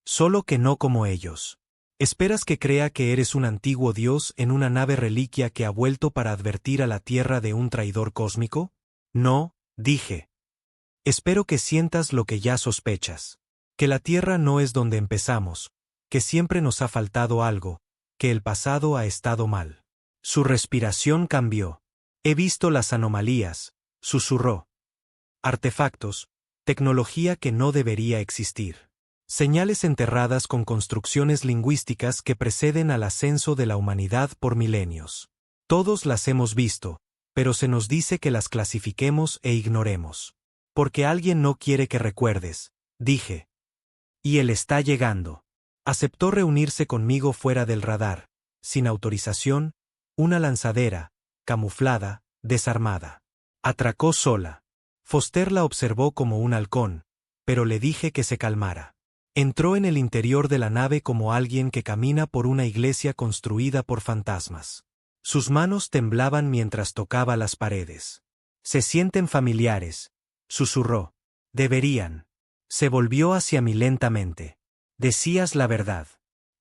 Solo que no como ellos. ¿Esperas que crea que eres un antiguo dios en una nave reliquia que ha vuelto para advertir a la Tierra de un traidor cósmico? No, dije. Espero que sientas lo que ya sospechas. Que la Tierra no es donde empezamos, que siempre nos ha faltado algo, que el pasado ha estado mal. Su respiración cambió. He visto las anomalías, susurró. Artefactos, tecnología que no debería existir. Señales enterradas con construcciones lingüísticas que preceden al ascenso de la humanidad por milenios. Todos las hemos visto, pero se nos dice que las clasifiquemos e ignoremos. Porque alguien no quiere que recuerdes, dije. Y él está llegando. Aceptó reunirse conmigo fuera del radar, sin autorización, una lanzadera, camuflada, desarmada. Atracó sola. Foster la observó como un halcón, pero le dije que se calmara. Entró en el interior de la nave como alguien que camina por una iglesia construida por fantasmas. Sus manos temblaban mientras tocaba las paredes. Se sienten familiares, susurró. Deberían. Se volvió hacia mí lentamente. Decías la verdad.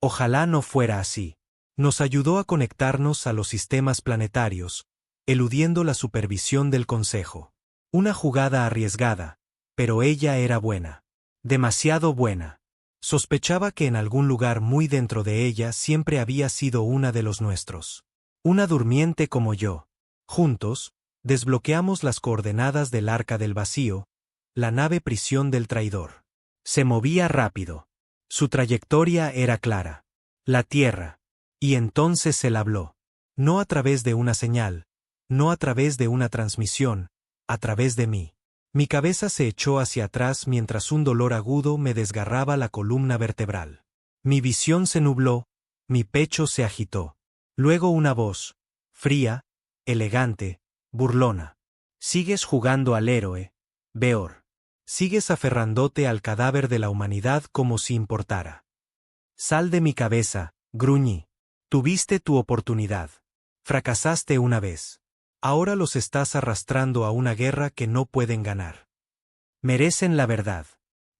Ojalá no fuera así. Nos ayudó a conectarnos a los sistemas planetarios, eludiendo la supervisión del Consejo. Una jugada arriesgada, pero ella era buena. Demasiado buena. Sospechaba que en algún lugar muy dentro de ella siempre había sido una de los nuestros. Una durmiente como yo. Juntos, desbloqueamos las coordenadas del Arca del Vacío, la nave prisión del traidor. Se movía rápido. Su trayectoria era clara. La Tierra. Y entonces él habló. No a través de una señal, no a través de una transmisión, a través de mí. Mi cabeza se echó hacia atrás mientras un dolor agudo me desgarraba la columna vertebral. Mi visión se nubló, mi pecho se agitó. Luego una voz, fría, elegante, burlona. Sigues jugando al héroe, Beor. Sigues aferrándote al cadáver de la humanidad como si importara. Sal de mi cabeza, gruñí. Tuviste tu oportunidad. Fracasaste una vez. Ahora los estás arrastrando a una guerra que no pueden ganar. Merecen la verdad.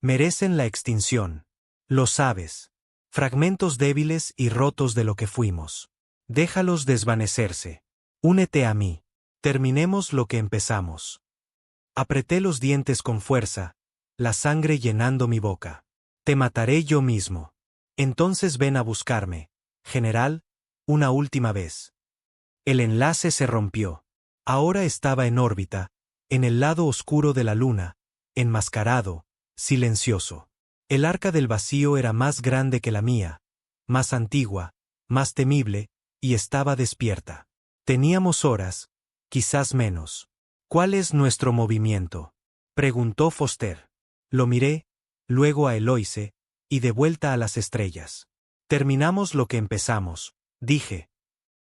Merecen la extinción. Lo sabes. Fragmentos débiles y rotos de lo que fuimos. Déjalos desvanecerse. Únete a mí. Terminemos lo que empezamos. Apreté los dientes con fuerza, la sangre llenando mi boca. Te mataré yo mismo. Entonces ven a buscarme, general, una última vez. El enlace se rompió. Ahora estaba en órbita, en el lado oscuro de la luna, enmascarado, silencioso. El Arca del Vacío era más grande que la mía, más antigua, más temible, y estaba despierta. Teníamos horas, quizás menos. ¿Cuál es nuestro movimiento?, preguntó Foster. Lo miré, luego a Eloise, y de vuelta a las estrellas. Terminamos lo que empezamos, dije.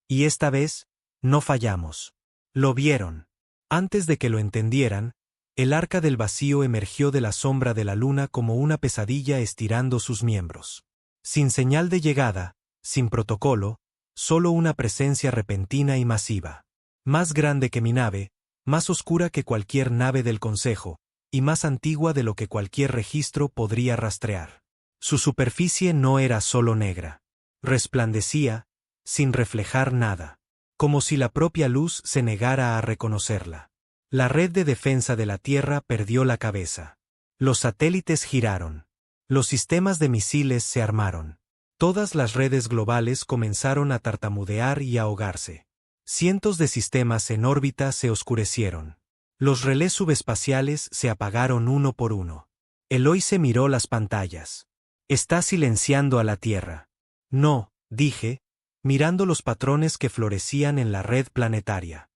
Y esta vez, no fallamos. Lo vieron. Antes de que lo entendieran, el Arca del Vacío emergió de la sombra de la luna como una pesadilla estirando sus miembros. Sin señal de llegada, sin protocolo, solo una presencia repentina y masiva. Más grande que mi nave, más oscura que cualquier nave del Consejo, y más antigua de lo que cualquier registro podría rastrear. Su superficie no era solo negra. Resplandecía, sin reflejar nada. Como si la propia luz se negara a reconocerla. La red de defensa de la Tierra perdió la cabeza. Los satélites giraron. Los sistemas de misiles se armaron. Todas las redes globales comenzaron a tartamudear y a ahogarse. Cientos de sistemas en órbita se oscurecieron. Los relés subespaciales se apagaron uno por uno. Eloise miró las pantallas. Está silenciando a la Tierra. No, dije, mirando los patrones que florecían en la red planetaria.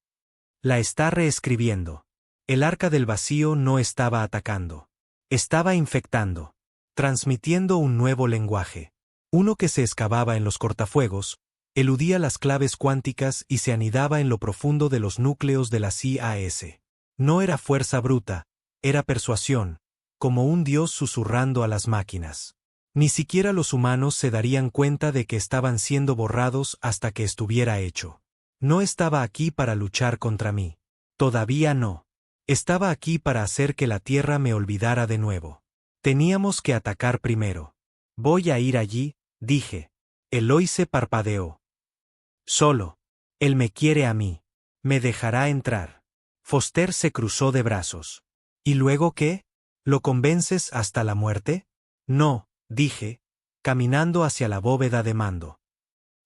La está reescribiendo. El Arca del Vacío no estaba atacando. Estaba infectando. Transmitiendo un nuevo lenguaje. Uno que se excavaba en los cortafuegos, eludía las claves cuánticas y se anidaba en lo profundo de los núcleos de la CIAS. No era fuerza bruta, era persuasión, como un dios susurrando a las máquinas. Ni siquiera los humanos se darían cuenta de que estaban siendo borrados hasta que estuviera hecho. No estaba aquí para luchar contra mí. Todavía no. Estaba aquí para hacer que la Tierra me olvidara de nuevo. Teníamos que atacar primero. Voy a ir allí, dije. Eloise parpadeó. Solo. Él me quiere a mí. Me dejará entrar. Foster se cruzó de brazos. ¿Y luego qué? ¿Lo convences hasta la muerte? No, dije, caminando hacia la bóveda de mando.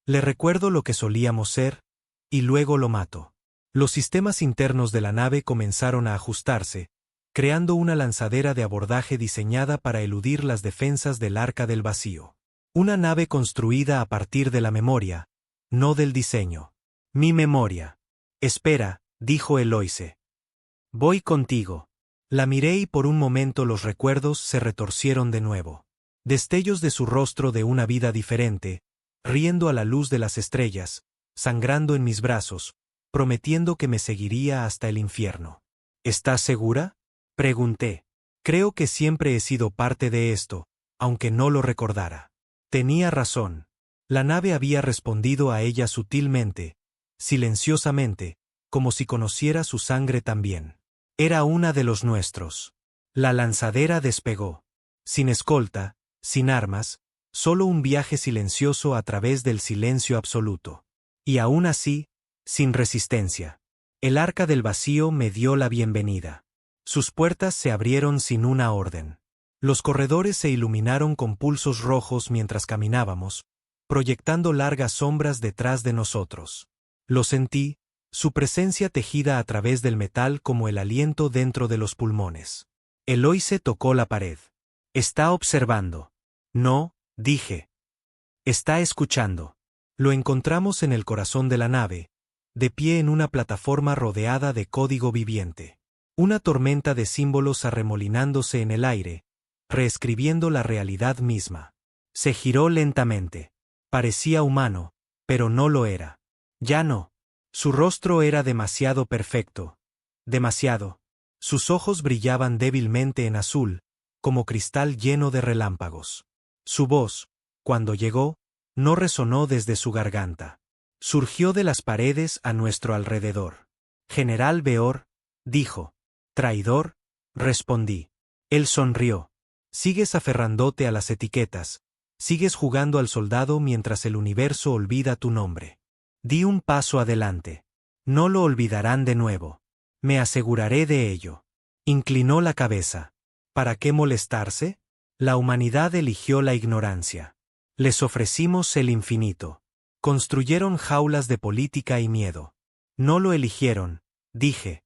Le recuerdo lo que solíamos ser, y luego lo mato. Los sistemas internos de la nave comenzaron a ajustarse, creando una lanzadera de abordaje diseñada para eludir las defensas del Arca del Vacío. Una nave construida a partir de la memoria, no del diseño. Mi memoria. Espera, dijo Eloise. Voy contigo. La miré y por un momento los recuerdos se retorcieron de nuevo. Destellos de su rostro de una vida diferente, riendo a la luz de las estrellas, sangrando en mis brazos, prometiendo que me seguiría hasta el infierno. ¿Estás segura? Pregunté. Creo que siempre he sido parte de esto, aunque no lo recordara. Tenía razón. La nave había respondido a ella sutilmente, silenciosamente, como si conociera su sangre también. Era una de los nuestros. La lanzadera despegó. Sin escolta, sin armas, solo un viaje silencioso a través del silencio absoluto. Y aún así, sin resistencia. El Arca del Vacío me dio la bienvenida. Sus puertas se abrieron sin una orden. Los corredores se iluminaron con pulsos rojos mientras caminábamos, proyectando largas sombras detrás de nosotros. Lo sentí, su presencia tejida a través del metal como el aliento dentro de los pulmones. Eloise tocó la pared. Está observando. No, dije. Está escuchando. Lo encontramos en el corazón de la nave, de pie en una plataforma rodeada de código viviente. Una tormenta de símbolos arremolinándose en el aire, reescribiendo la realidad misma. Se giró lentamente. Parecía humano, pero no lo era. Ya no. Su rostro era demasiado perfecto. Demasiado. Sus ojos brillaban débilmente en azul, como cristal lleno de relámpagos. Su voz, cuando llegó, no resonó desde su garganta. Surgió de las paredes a nuestro alrededor. General Beor, dijo. Traidor, respondí. Él sonrió. Sigues aferrándote a las etiquetas. Sigues jugando al soldado mientras el universo olvida tu nombre. Di un paso adelante. No lo olvidarán de nuevo. Me aseguraré de ello. Inclinó la cabeza. ¿Para qué molestarse? La humanidad eligió la ignorancia. Les ofrecimos el infinito. Construyeron jaulas de política y miedo. No lo eligieron, dije.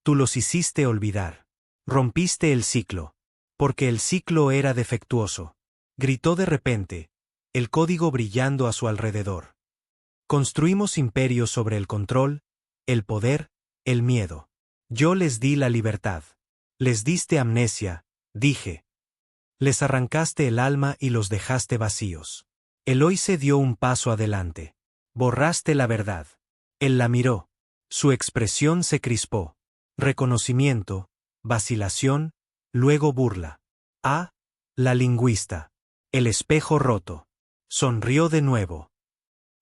Tú los hiciste olvidar. Rompiste el ciclo. Porque el ciclo era defectuoso. Gritó de repente, el código brillando a su alrededor. Construimos imperios sobre el control, el poder, el miedo. Yo les di la libertad. Les diste amnesia, dije. Les arrancaste el alma y los dejaste vacíos. Eloise dio un paso adelante. Borraste la verdad. Él la miró. Su expresión se crispó. Reconocimiento, vacilación, luego burla. Ah, la lingüista. El espejo roto. Sonrió de nuevo.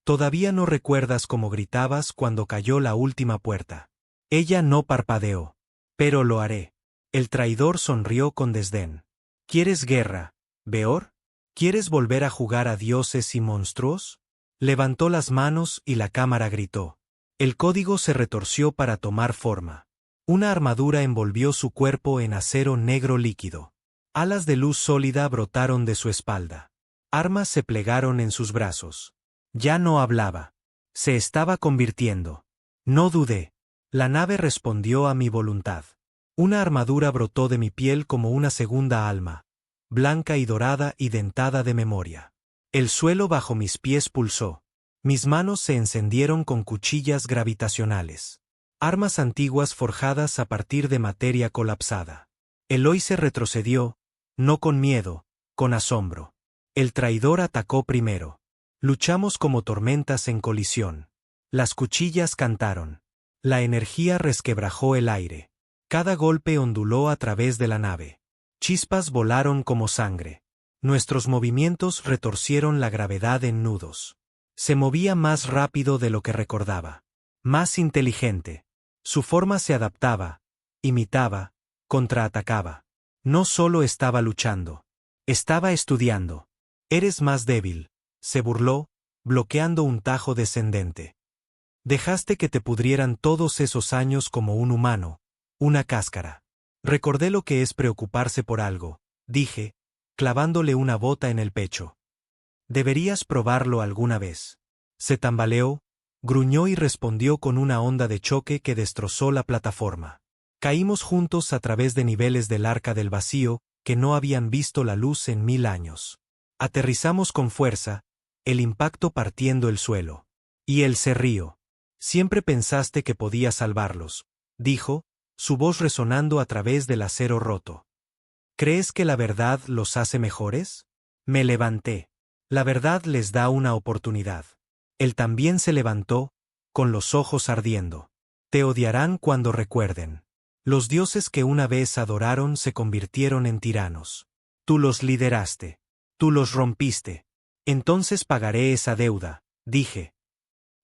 Todavía no recuerdas cómo gritabas cuando cayó la última puerta. Ella no parpadeó. Pero lo haré. El traidor sonrió con desdén. ¿Quieres guerra, Beor? ¿Quieres volver a jugar a dioses y monstruos? Levantó las manos y la cámara gritó. El código se retorció para tomar forma. Una armadura envolvió su cuerpo en acero negro líquido. Alas de luz sólida brotaron de su espalda. Armas se plegaron en sus brazos. Ya no hablaba. Se estaba convirtiendo. No dudé. La nave respondió a mi voluntad. Una armadura brotó de mi piel como una segunda alma, blanca y dorada y dentada de memoria. El suelo bajo mis pies pulsó. Mis manos se encendieron con cuchillas gravitacionales. Armas antiguas forjadas a partir de materia colapsada. Eloise retrocedió, no con miedo, con asombro. El traidor atacó primero. Luchamos como tormentas en colisión. Las cuchillas cantaron. La energía resquebrajó el aire. Cada golpe onduló a través de la nave. Chispas volaron como sangre. Nuestros movimientos retorcieron la gravedad en nudos. Se movía más rápido de lo que recordaba. Más inteligente. Su forma se adaptaba, imitaba, contraatacaba. No solo estaba luchando. Estaba estudiando. Eres más débil, se burló, bloqueando un tajo descendente. Dejaste que te pudrieran todos esos años como un humano, una cáscara. Recordé lo que es preocuparse por algo, dije, clavándole una bota en el pecho. Deberías probarlo alguna vez. Se tambaleó, gruñó y respondió con una onda de choque que destrozó la plataforma. Caímos juntos a través de niveles del arca del vacío que no habían visto la luz en 1000 años. Aterrizamos con fuerza, el impacto partiendo el suelo. Y él se rió. Siempre pensaste que podía salvarlos, dijo, su voz resonando a través del acero roto. ¿Crees que la verdad los hace mejores? Me levanté. La verdad les da una oportunidad. Él también se levantó, con los ojos ardiendo. Te odiarán cuando recuerden. Los dioses que una vez adoraron se convirtieron en tiranos. Tú los lideraste. Tú los rompiste. Entonces pagaré esa deuda, dije.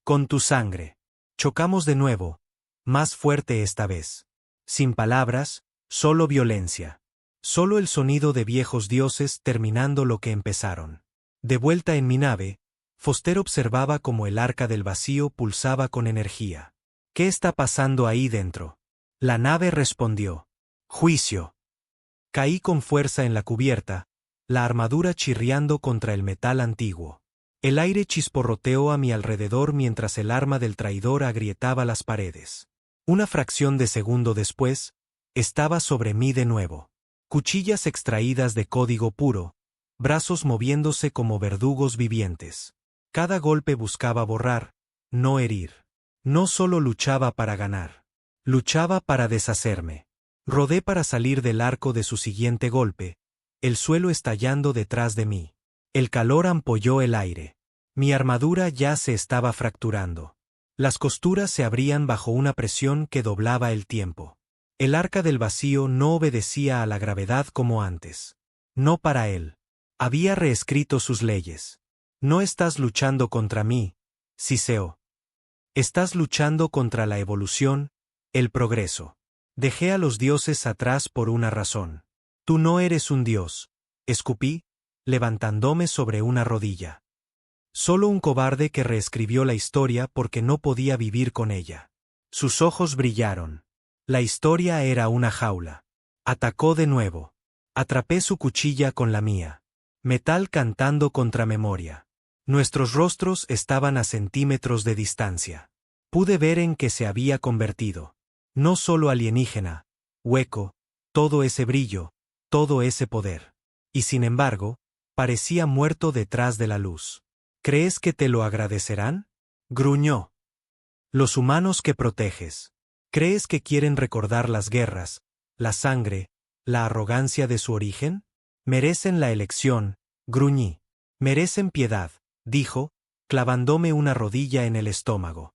Con tu sangre. Chocamos de nuevo, más fuerte esta vez. Sin palabras, solo violencia. Solo el sonido de viejos dioses terminando lo que empezaron. De vuelta en mi nave, Foster observaba cómo el arca del vacío pulsaba con energía. ¿Qué está pasando ahí dentro? La nave respondió. Juicio. Caí con fuerza en la cubierta, la armadura chirriando contra el metal antiguo. El aire chisporroteó a mi alrededor mientras el arma del traidor agrietaba las paredes. Una fracción de segundo después, estaba sobre mí de nuevo. Cuchillas extraídas de código puro, brazos moviéndose como verdugos vivientes. Cada golpe buscaba borrar, no herir. No solo luchaba para ganar. Luchaba para deshacerme. Rodé para salir del arco de su siguiente golpe, el suelo estallando detrás de mí. El calor ampolló el aire. Mi armadura ya se estaba fracturando. Las costuras se abrían bajo una presión que doblaba el tiempo. El arca del vacío no obedecía a la gravedad como antes. No para él. Había reescrito sus leyes. No estás luchando contra mí, Siseo. Estás luchando contra la evolución, el progreso. Dejé a los dioses atrás por una razón. Tú no eres un dios, escupí, levantándome sobre una rodilla. Solo un cobarde que reescribió la historia porque no podía vivir con ella. Sus ojos brillaron. La historia era una jaula. Atacó de nuevo. Atrapé su cuchilla con la mía. Metal cantando contra memoria. Nuestros rostros estaban a centímetros de distancia. Pude ver en qué se había convertido. No solo alienígena, hueco, todo ese brillo, todo ese poder. Y sin embargo, parecía muerto detrás de la luz. ¿Crees que te lo agradecerán? Gruñó. Los humanos que proteges. ¿Crees que quieren recordar las guerras, la sangre, la arrogancia de su origen? Merecen la elección, gruñí. Merecen piedad, dijo, clavándome una rodilla en el estómago.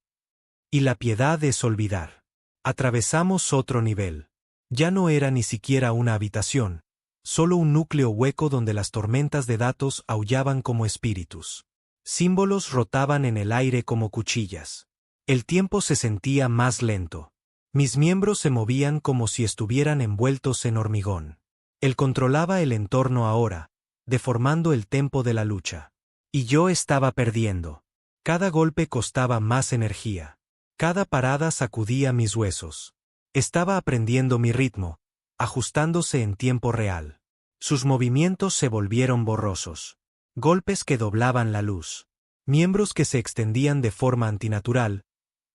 Y la piedad es olvidar. Atravesamos otro nivel. Ya no era ni siquiera una habitación, solo un núcleo hueco donde las tormentas de datos aullaban como espíritus. Símbolos rotaban en el aire como cuchillas. El tiempo se sentía más lento. Mis miembros se movían como si estuvieran envueltos en hormigón. Él controlaba el entorno ahora, deformando el tempo de la lucha. Y yo estaba perdiendo. Cada golpe costaba más energía. Cada parada sacudía mis huesos. Estaba aprendiendo mi ritmo, ajustándose en tiempo real. Sus movimientos se volvieron borrosos. Golpes que doblaban la luz. Miembros que se extendían de forma antinatural.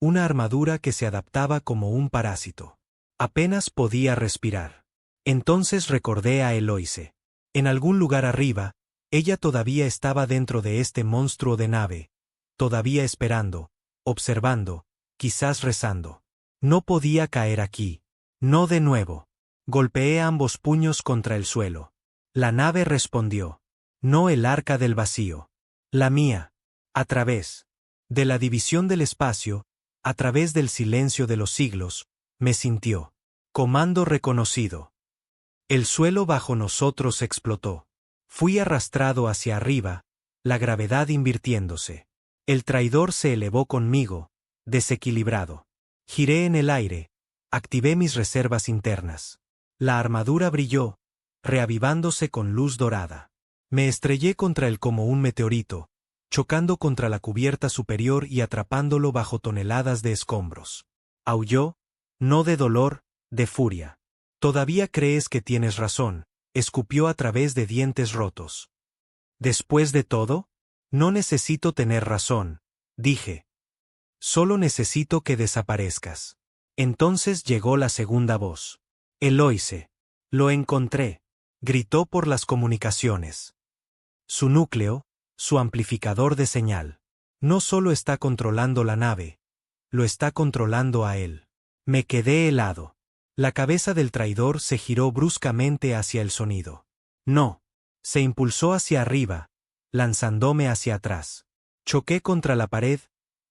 Una armadura que se adaptaba como un parásito. Apenas podía respirar. Entonces recordé a Eloise. En algún lugar arriba, ella todavía estaba dentro de este monstruo de nave, todavía esperando, observando, quizás rezando. No podía caer aquí. No de nuevo. Golpeé ambos puños contra el suelo. La nave respondió. No el arca del vacío. La mía. A través de la división del espacio, a través del silencio de los siglos, me sintió. Comando reconocido. El suelo bajo nosotros explotó. Fui arrastrado hacia arriba, la gravedad invirtiéndose. El traidor se elevó conmigo, desequilibrado. Giré en el aire, activé mis reservas internas. La armadura brilló, reavivándose con luz dorada. Me estrellé contra él como un meteorito, chocando contra la cubierta superior y atrapándolo bajo toneladas de escombros. Aulló, no de dolor, de furia. Todavía crees que tienes razón, escupió a través de dientes rotos. Después de todo, no necesito tener razón, dije. Solo necesito que desaparezcas. Entonces llegó la segunda voz. Eloise. Lo encontré. Gritó por las comunicaciones. Su núcleo, su amplificador de señal. No solo está controlando la nave, lo está controlando a él. Me quedé helado. La cabeza del traidor se giró bruscamente hacia el sonido. No. Se impulsó hacia arriba, lanzándome hacia atrás. Choqué contra la pared,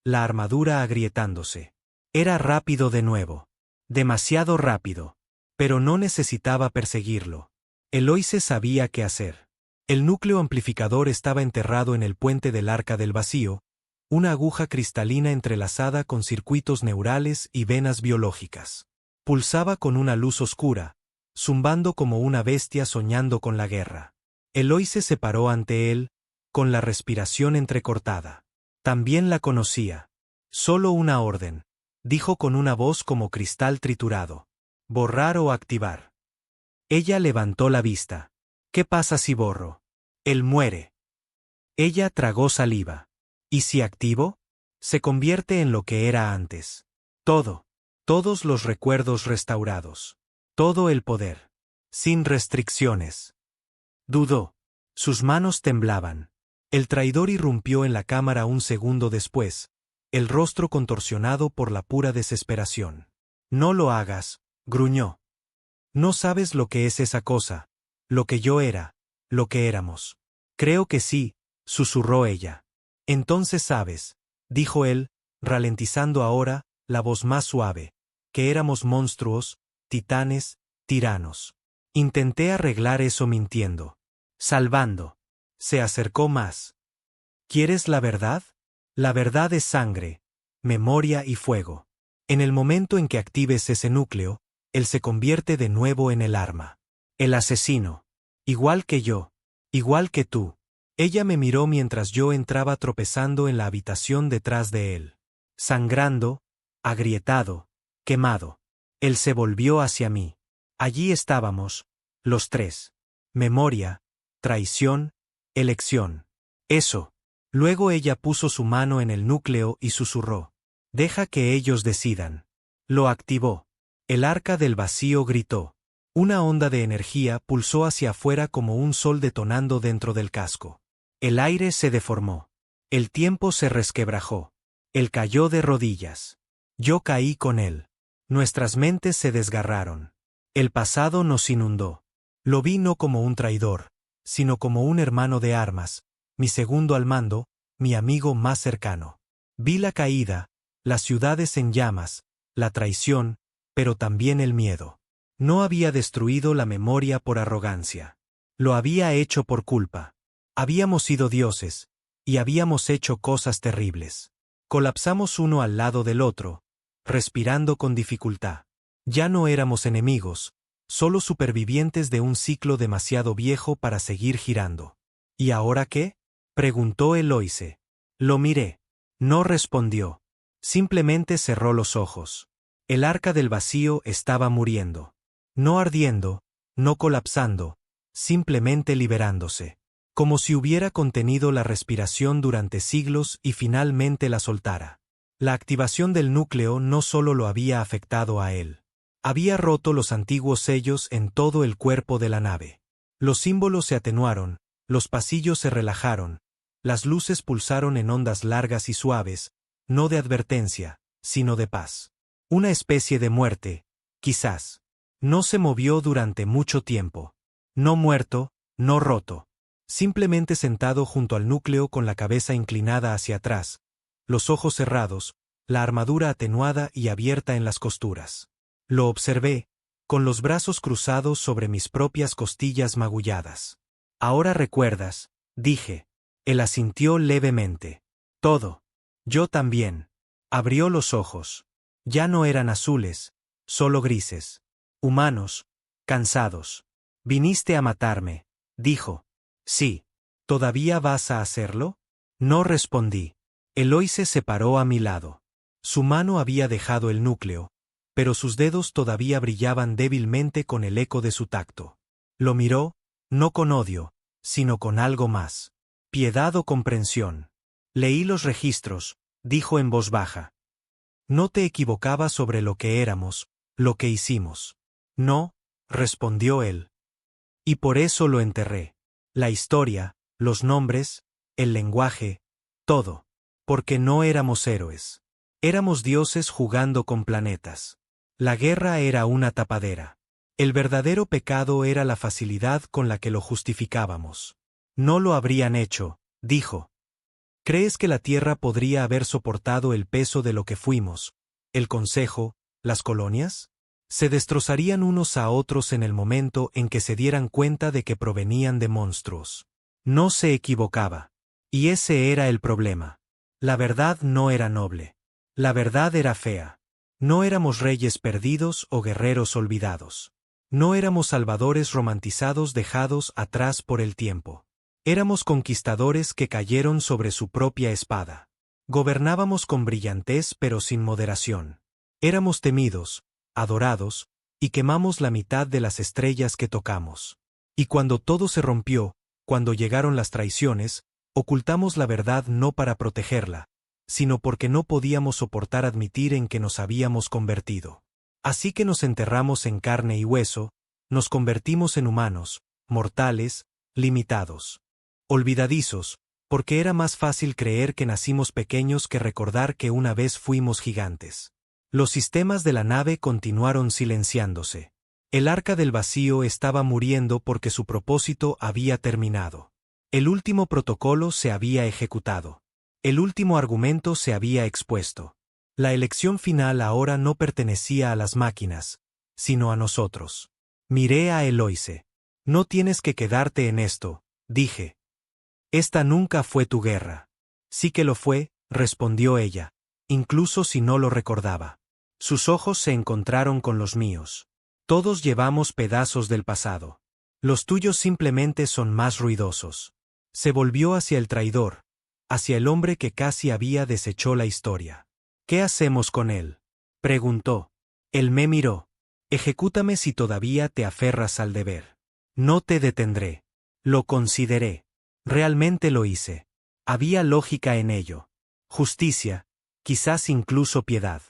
la armadura agrietándose. Era rápido de nuevo. Demasiado rápido. Pero no necesitaba perseguirlo. Eloise sabía qué hacer. El núcleo amplificador estaba enterrado en el puente del arca del vacío, una aguja cristalina entrelazada con circuitos neurales y venas biológicas. Pulsaba con una luz oscura, zumbando como una bestia soñando con la guerra. Eloise se paró ante él, con la respiración entrecortada. También la conocía. Solo una orden, dijo con una voz como cristal triturado. Borrar o activar. Ella levantó la vista. ¿Qué pasa si borro? Él muere. Ella tragó saliva. ¿Y si activo? Se convierte en lo que era antes. Todo. Todos los recuerdos restaurados. Todo el poder. Sin restricciones. Dudó. Sus manos temblaban. El traidor irrumpió en la cámara un segundo después, el rostro contorsionado por la pura desesperación. No lo hagas, gruñó. No sabes lo que es esa cosa, lo que yo era, lo que éramos. Creo que sí, susurró ella. Entonces sabes, dijo él, ralentizando ahora, la voz más suave, que éramos monstruos, titanes, tiranos. Intenté arreglar eso mintiendo. Salvando. Se acercó más. ¿Quieres la verdad? La verdad es sangre, memoria y fuego. En el momento en que actives ese núcleo, él se convierte de nuevo en el arma. El asesino. Igual que yo. Igual que tú. Ella me miró mientras yo entraba tropezando en la habitación detrás de él. Sangrando, agrietado, quemado. Él se volvió hacia mí. Allí estábamos, los tres. Memoria, traición, elección. Eso. Luego ella puso su mano en el núcleo y susurró. Deja que ellos decidan. Lo activó. El arca del vacío gritó. Una onda de energía pulsó hacia afuera como un sol detonando dentro del casco. El aire se deformó. El tiempo se resquebrajó. Él cayó de rodillas. Yo caí con él. Nuestras mentes se desgarraron. El pasado nos inundó. Lo vi no como un traidor, sino como un hermano de armas, mi segundo al mando, mi amigo más cercano. Vi la caída, las ciudades en llamas, la traición, pero también el miedo. No había destruido la memoria por arrogancia. Lo había hecho por culpa. Habíamos sido dioses, y habíamos hecho cosas terribles. Colapsamos uno al lado del otro, respirando con dificultad. Ya no éramos enemigos, solo supervivientes de un ciclo demasiado viejo para seguir girando. ¿Y ahora qué? Preguntó Eloise. Lo miré. No respondió. Simplemente cerró los ojos. El arca del vacío estaba muriendo. No ardiendo, no colapsando, simplemente liberándose. Como si hubiera contenido la respiración durante siglos y finalmente la soltara. La activación del núcleo no solo lo había afectado a él. Había roto los antiguos sellos en todo el cuerpo de la nave. Los símbolos se atenuaron, los pasillos se relajaron, las luces pulsaron en ondas largas y suaves, no de advertencia, sino de paz. Una especie de muerte, quizás. No se movió durante mucho tiempo. No muerto, no roto. Simplemente sentado junto al núcleo con la cabeza inclinada hacia atrás, los ojos cerrados, la armadura atenuada y abierta en las costuras. Lo observé, con los brazos cruzados sobre mis propias costillas magulladas. Ahora recuerdas, dije. Él asintió levemente. Todo. Yo también. Abrió los ojos. Ya no eran azules, solo grises. Humanos, cansados. Viniste a matarme, dijo. Sí. ¿Todavía vas a hacerlo? No respondí. Eloise se paró a mi lado. Su mano había dejado el núcleo, pero sus dedos todavía brillaban débilmente con el eco de su tacto. Lo miró, no con odio, sino con algo más. Piedad o comprensión. Leí los registros, dijo en voz baja. No te equivocabas sobre lo que éramos, lo que hicimos. No, respondió él. Y por eso lo enterré. La historia, los nombres, el lenguaje, todo. Porque no éramos héroes. Éramos dioses jugando con planetas. La guerra era una tapadera. El verdadero pecado era la facilidad con la que lo justificábamos. No lo habrían hecho, dijo. ¿Crees que la Tierra podría haber soportado el peso de lo que fuimos, el Consejo, las colonias? Se destrozarían unos a otros en el momento en que se dieran cuenta de que provenían de monstruos. No se equivocaba. Y ese era el problema. La verdad no era noble. La verdad era fea. No éramos reyes perdidos o guerreros olvidados. No éramos salvadores romantizados dejados atrás por el tiempo. Éramos conquistadores que cayeron sobre su propia espada. Gobernábamos con brillantez pero sin moderación. Éramos temidos, adorados, y quemamos la mitad de las estrellas que tocamos. Y cuando todo se rompió, cuando llegaron las traiciones, ocultamos la verdad no para protegerla, sino porque no podíamos soportar admitir en que nos habíamos convertido. Así que nos enterramos en carne y hueso, nos convertimos en humanos, mortales, limitados. Olvidadizos, porque era más fácil creer que nacimos pequeños que recordar que una vez fuimos gigantes. Los sistemas de la nave continuaron silenciándose. El arca del vacío estaba muriendo porque su propósito había terminado. El último protocolo se había ejecutado. El último argumento se había expuesto. La elección final ahora no pertenecía a las máquinas, sino a nosotros. Miré a Eloise. No tienes que quedarte en esto, dije. Esta nunca fue tu guerra. Sí que lo fue, respondió ella, incluso si no lo recordaba. Sus ojos se encontraron con los míos. Todos llevamos pedazos del pasado. Los tuyos simplemente son más ruidosos. Se volvió hacia el traidor, hacia el hombre que casi había deshecho la historia. ¿Qué hacemos con él? Preguntó. Él me miró. Ejecútame si todavía te aferras al deber. No te detendré. Lo consideré. Realmente lo hice. Había lógica en ello. Justicia, quizás incluso piedad.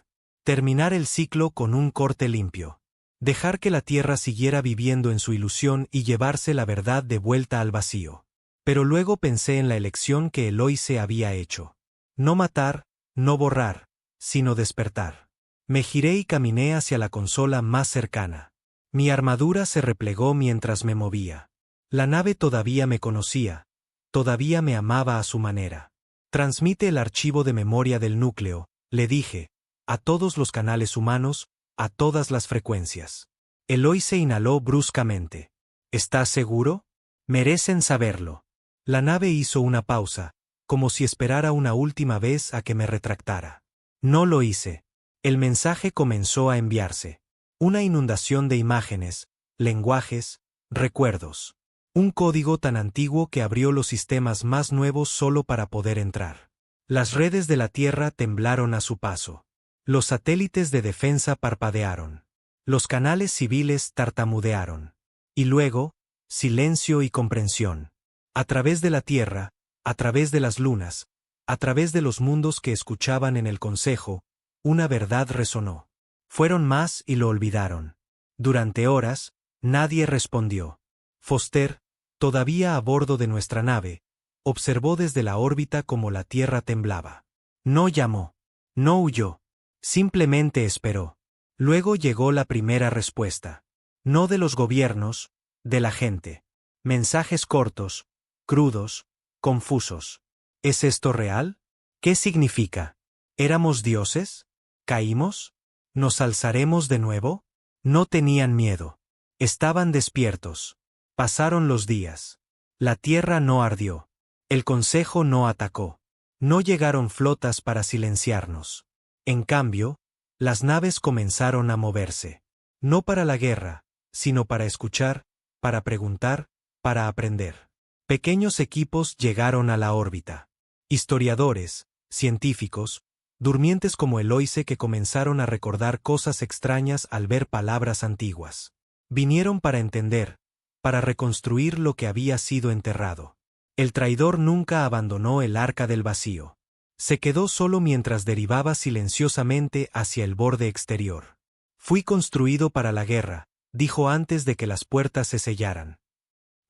Terminar el ciclo con un corte limpio. Dejar que la Tierra siguiera viviendo en su ilusión y llevarse la verdad de vuelta al vacío. Pero luego pensé en la elección que Eloise había hecho. No matar, no borrar, sino despertar. Me giré y caminé hacia la consola más cercana. Mi armadura se replegó mientras me movía. La nave todavía me conocía. Todavía me amaba a su manera. Transmite el archivo de memoria del núcleo, le dije, a todos los canales humanos, a todas las frecuencias. Eloise inhaló bruscamente. ¿Estás seguro? Merecen saberlo. La nave hizo una pausa, como si esperara una última vez a que me retractara. No lo hice. El mensaje comenzó a enviarse. Una inundación de imágenes, lenguajes, recuerdos. Un código tan antiguo que abrió los sistemas más nuevos solo para poder entrar. Las redes de la Tierra temblaron a su paso. Los satélites de defensa parpadearon. Los canales civiles tartamudearon. Y luego, silencio y comprensión. A través de la Tierra, a través de las lunas, a través de los mundos que escuchaban en el Consejo, una verdad resonó. Fueron más y lo olvidaron. Durante horas, nadie respondió. Foster, todavía a bordo de nuestra nave, observó desde la órbita cómo la Tierra temblaba. No llamó. No huyó. Simplemente esperó. Luego llegó la primera respuesta. No de los gobiernos, de la gente. Mensajes cortos, crudos, confusos. ¿Es esto real? ¿Qué significa? ¿Éramos dioses? ¿Caímos? ¿Nos alzaremos de nuevo? No tenían miedo. Estaban despiertos. Pasaron los días. La tierra no ardió. El consejo no atacó. No llegaron flotas para silenciarnos. En cambio, las naves comenzaron a moverse. No para la guerra, sino para escuchar, para preguntar, para aprender. Pequeños equipos llegaron a la órbita. Historiadores, científicos, durmientes como Eloise que comenzaron a recordar cosas extrañas al ver palabras antiguas. Vinieron para entender, para reconstruir lo que había sido enterrado. El traidor nunca abandonó el arca del vacío. Se quedó solo mientras derivaba silenciosamente hacia el borde exterior. Fui construido para la guerra, dijo antes de que las puertas se sellaran.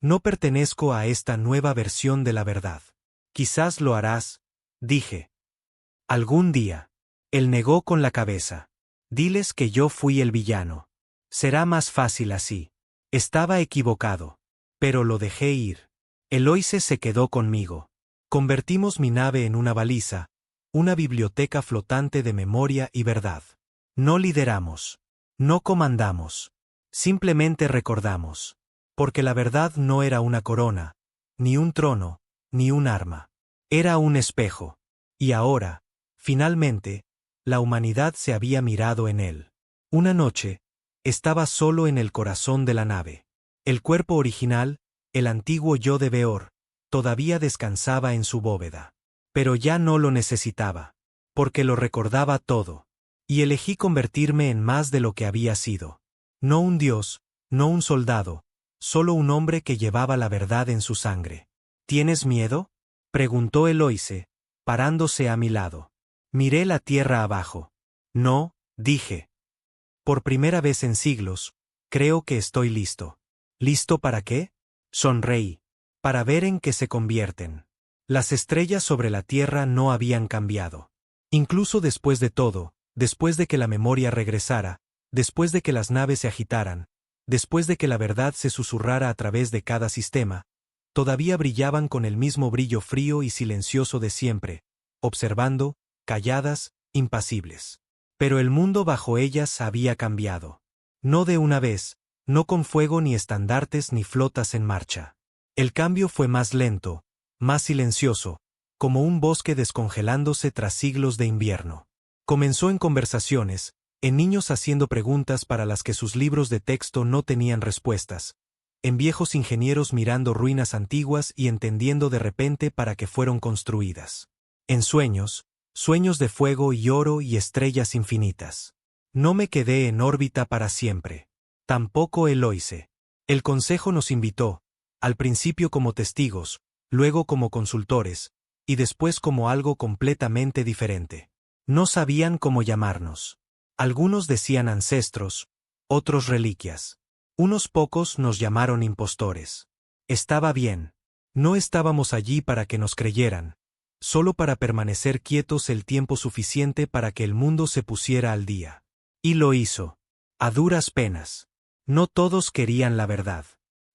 No pertenezco a esta nueva versión de la verdad. Quizás lo harás, dije. Algún día. Él negó con la cabeza. Diles que yo fui el villano. Será más fácil así. Estaba equivocado. Pero lo dejé ir. Eloise se quedó conmigo. Convertimos mi nave en una baliza, una biblioteca flotante de memoria y verdad. No lideramos. No comandamos. Simplemente recordamos. Porque la verdad no era una corona, ni un trono, ni un arma. Era un espejo. Y ahora, finalmente, la humanidad se había mirado en él. Una noche, estaba solo en el corazón de la nave. El cuerpo original, el antiguo yo de Beor, todavía descansaba en su bóveda. Pero ya no lo necesitaba. Porque lo recordaba todo. Y elegí convertirme en más de lo que había sido. No un dios, no un soldado, solo un hombre que llevaba la verdad en su sangre. ¿Tienes miedo?, preguntó Eloise, parándose a mi lado. Miré la tierra abajo. No, dije. Por primera vez en siglos, creo que estoy listo. ¿Listo para qué? Sonreí. Para ver en qué se convierten. Las estrellas sobre la tierra no habían cambiado. Incluso después de todo, después de que la memoria regresara, después de que las naves se agitaran, después de que la verdad se susurrara a través de cada sistema, todavía brillaban con el mismo brillo frío y silencioso de siempre, observando, calladas, impasibles. Pero el mundo bajo ellas había cambiado. No de una vez, no con fuego ni estandartes ni flotas en marcha. El cambio fue más lento, más silencioso, como un bosque descongelándose tras siglos de invierno. Comenzó en conversaciones, en niños haciendo preguntas para las que sus libros de texto no tenían respuestas, en viejos ingenieros mirando ruinas antiguas y entendiendo de repente para qué fueron construidas. En sueños, sueños de fuego y oro y estrellas infinitas. No me quedé en órbita para siempre. Tampoco Eloise. El consejo nos invitó, al principio como testigos, luego como consultores, y después como algo completamente diferente. No sabían cómo llamarnos. Algunos decían ancestros, otros reliquias. Unos pocos nos llamaron impostores. Estaba bien. No estábamos allí para que nos creyeran, solo para permanecer quietos el tiempo suficiente para que el mundo se pusiera al día. Y lo hizo. A duras penas. No todos querían la verdad.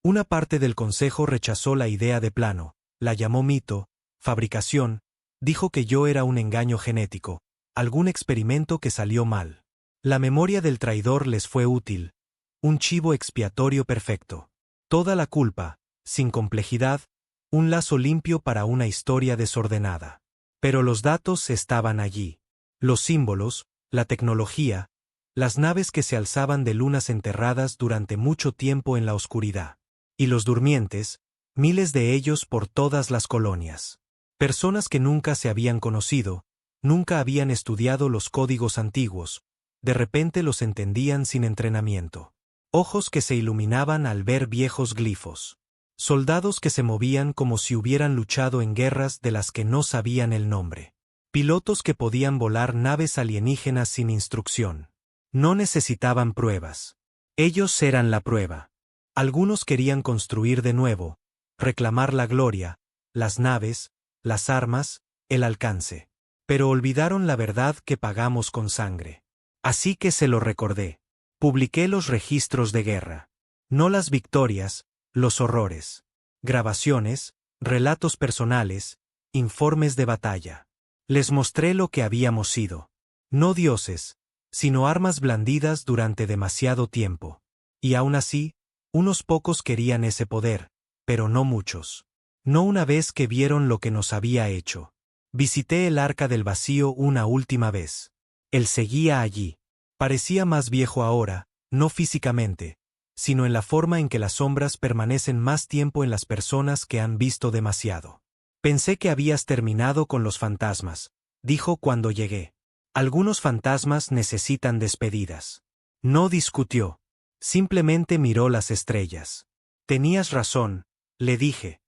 Una parte del consejo rechazó la idea de plano, la llamó mito, fabricación, dijo que yo era un engaño genético, algún experimento que salió mal. La memoria del traidor les fue útil, un chivo expiatorio perfecto. Toda la culpa, sin complejidad, un lazo limpio para una historia desordenada. Pero los datos estaban allí. Los símbolos, la tecnología, las naves que se alzaban de lunas enterradas durante mucho tiempo en la oscuridad. Y los durmientes, miles de ellos por todas las colonias. Personas que nunca se habían conocido, nunca habían estudiado los códigos antiguos, de repente los entendían sin entrenamiento. Ojos que se iluminaban al ver viejos glifos. Soldados que se movían como si hubieran luchado en guerras de las que no sabían el nombre. Pilotos que podían volar naves alienígenas sin instrucción. No necesitaban pruebas. Ellos eran la prueba. Algunos querían construir de nuevo, reclamar la gloria, las naves, las armas, el alcance. Pero olvidaron la verdad que pagamos con sangre. Así que se lo recordé. Publiqué los registros de guerra. No las victorias, los horrores. Grabaciones, relatos personales, informes de batalla. Les mostré lo que habíamos sido. No dioses, sino armas blandidas durante demasiado tiempo. Y aún así, unos pocos querían ese poder, pero no muchos. No una vez que vieron lo que nos había hecho. Visité el Arca del Vacío una última vez. Él seguía allí. Parecía más viejo ahora, no físicamente, sino en la forma en que las sombras permanecen más tiempo en las personas que han visto demasiado. Pensé que habías terminado con los fantasmas, dijo cuando llegué. Algunos fantasmas necesitan despedidas. No discutió. Simplemente miró las estrellas. Tenías razón, le dije.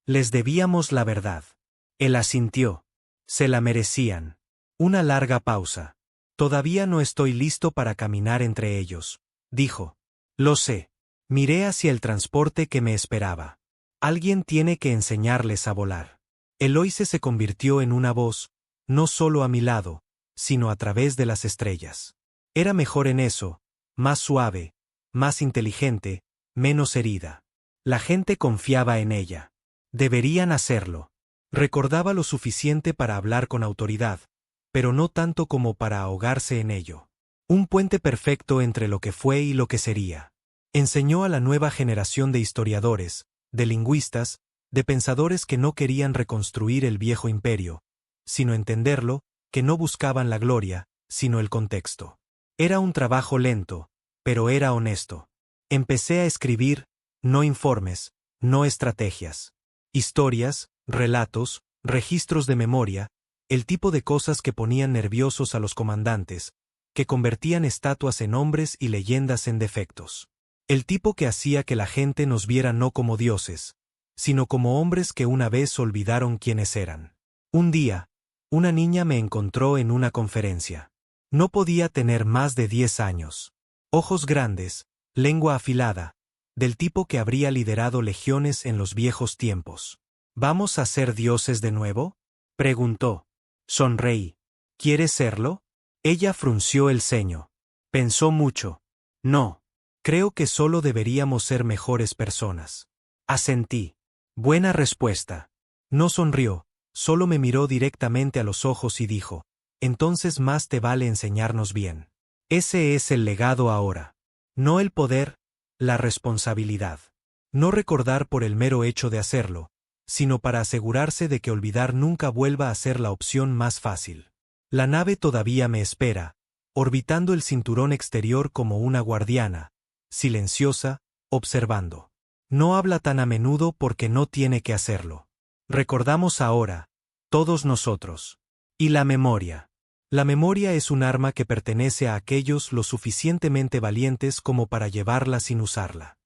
Les debíamos la verdad. Él asintió. Se la merecían. Una larga pausa. Todavía no estoy listo para caminar entre ellos, dijo. Lo sé. Miré hacia el transporte que me esperaba. Alguien tiene que enseñarles a volar. Eloise se convirtió en una voz, no solo a mi lado, sino a través de las estrellas. Era mejor en eso, más suave, más inteligente, menos herida. La gente confiaba en ella. Deberían hacerlo. Recordaba lo suficiente para hablar con autoridad, pero no tanto como para ahogarse en ello. Un puente perfecto entre lo que fue y lo que sería. Enseñó a la nueva generación de historiadores, de lingüistas, de pensadores que no querían reconstruir el viejo imperio, sino entenderlo, que no buscaban la gloria, sino el contexto. Era un trabajo lento, pero era honesto. Empecé a escribir, no informes, no estrategias. Historias, relatos, registros de memoria, el tipo de cosas que ponían nerviosos a los comandantes, que convertían estatuas en hombres y leyendas en defectos. El tipo que hacía que la gente nos viera no como dioses, sino como hombres que una vez olvidaron quiénes eran. Un día, una niña me encontró en una conferencia. No podía tener más de 10 años. Ojos grandes, lengua afilada, del tipo que habría liderado legiones en los viejos tiempos. ¿Vamos a ser dioses de nuevo?, preguntó. Sonreí. ¿Quieres serlo? Ella frunció el ceño. Pensó mucho. No. Creo que solo deberíamos ser mejores personas. Asentí. Buena respuesta. No sonrió, solo me miró directamente a los ojos y dijo, entonces más te vale enseñarnos bien. Ese es el legado ahora. No el poder, la responsabilidad. No recordar por el mero hecho de hacerlo, sino para asegurarse de que olvidar nunca vuelva a ser la opción más fácil. La nave todavía me espera, orbitando el cinturón exterior como una guardiana, silenciosa, observando. No habla tan a menudo porque no tiene que hacerlo. Recordamos ahora, todos nosotros. Y la memoria. La memoria es un arma que pertenece a aquellos lo suficientemente valientes como para llevarla sin usarla.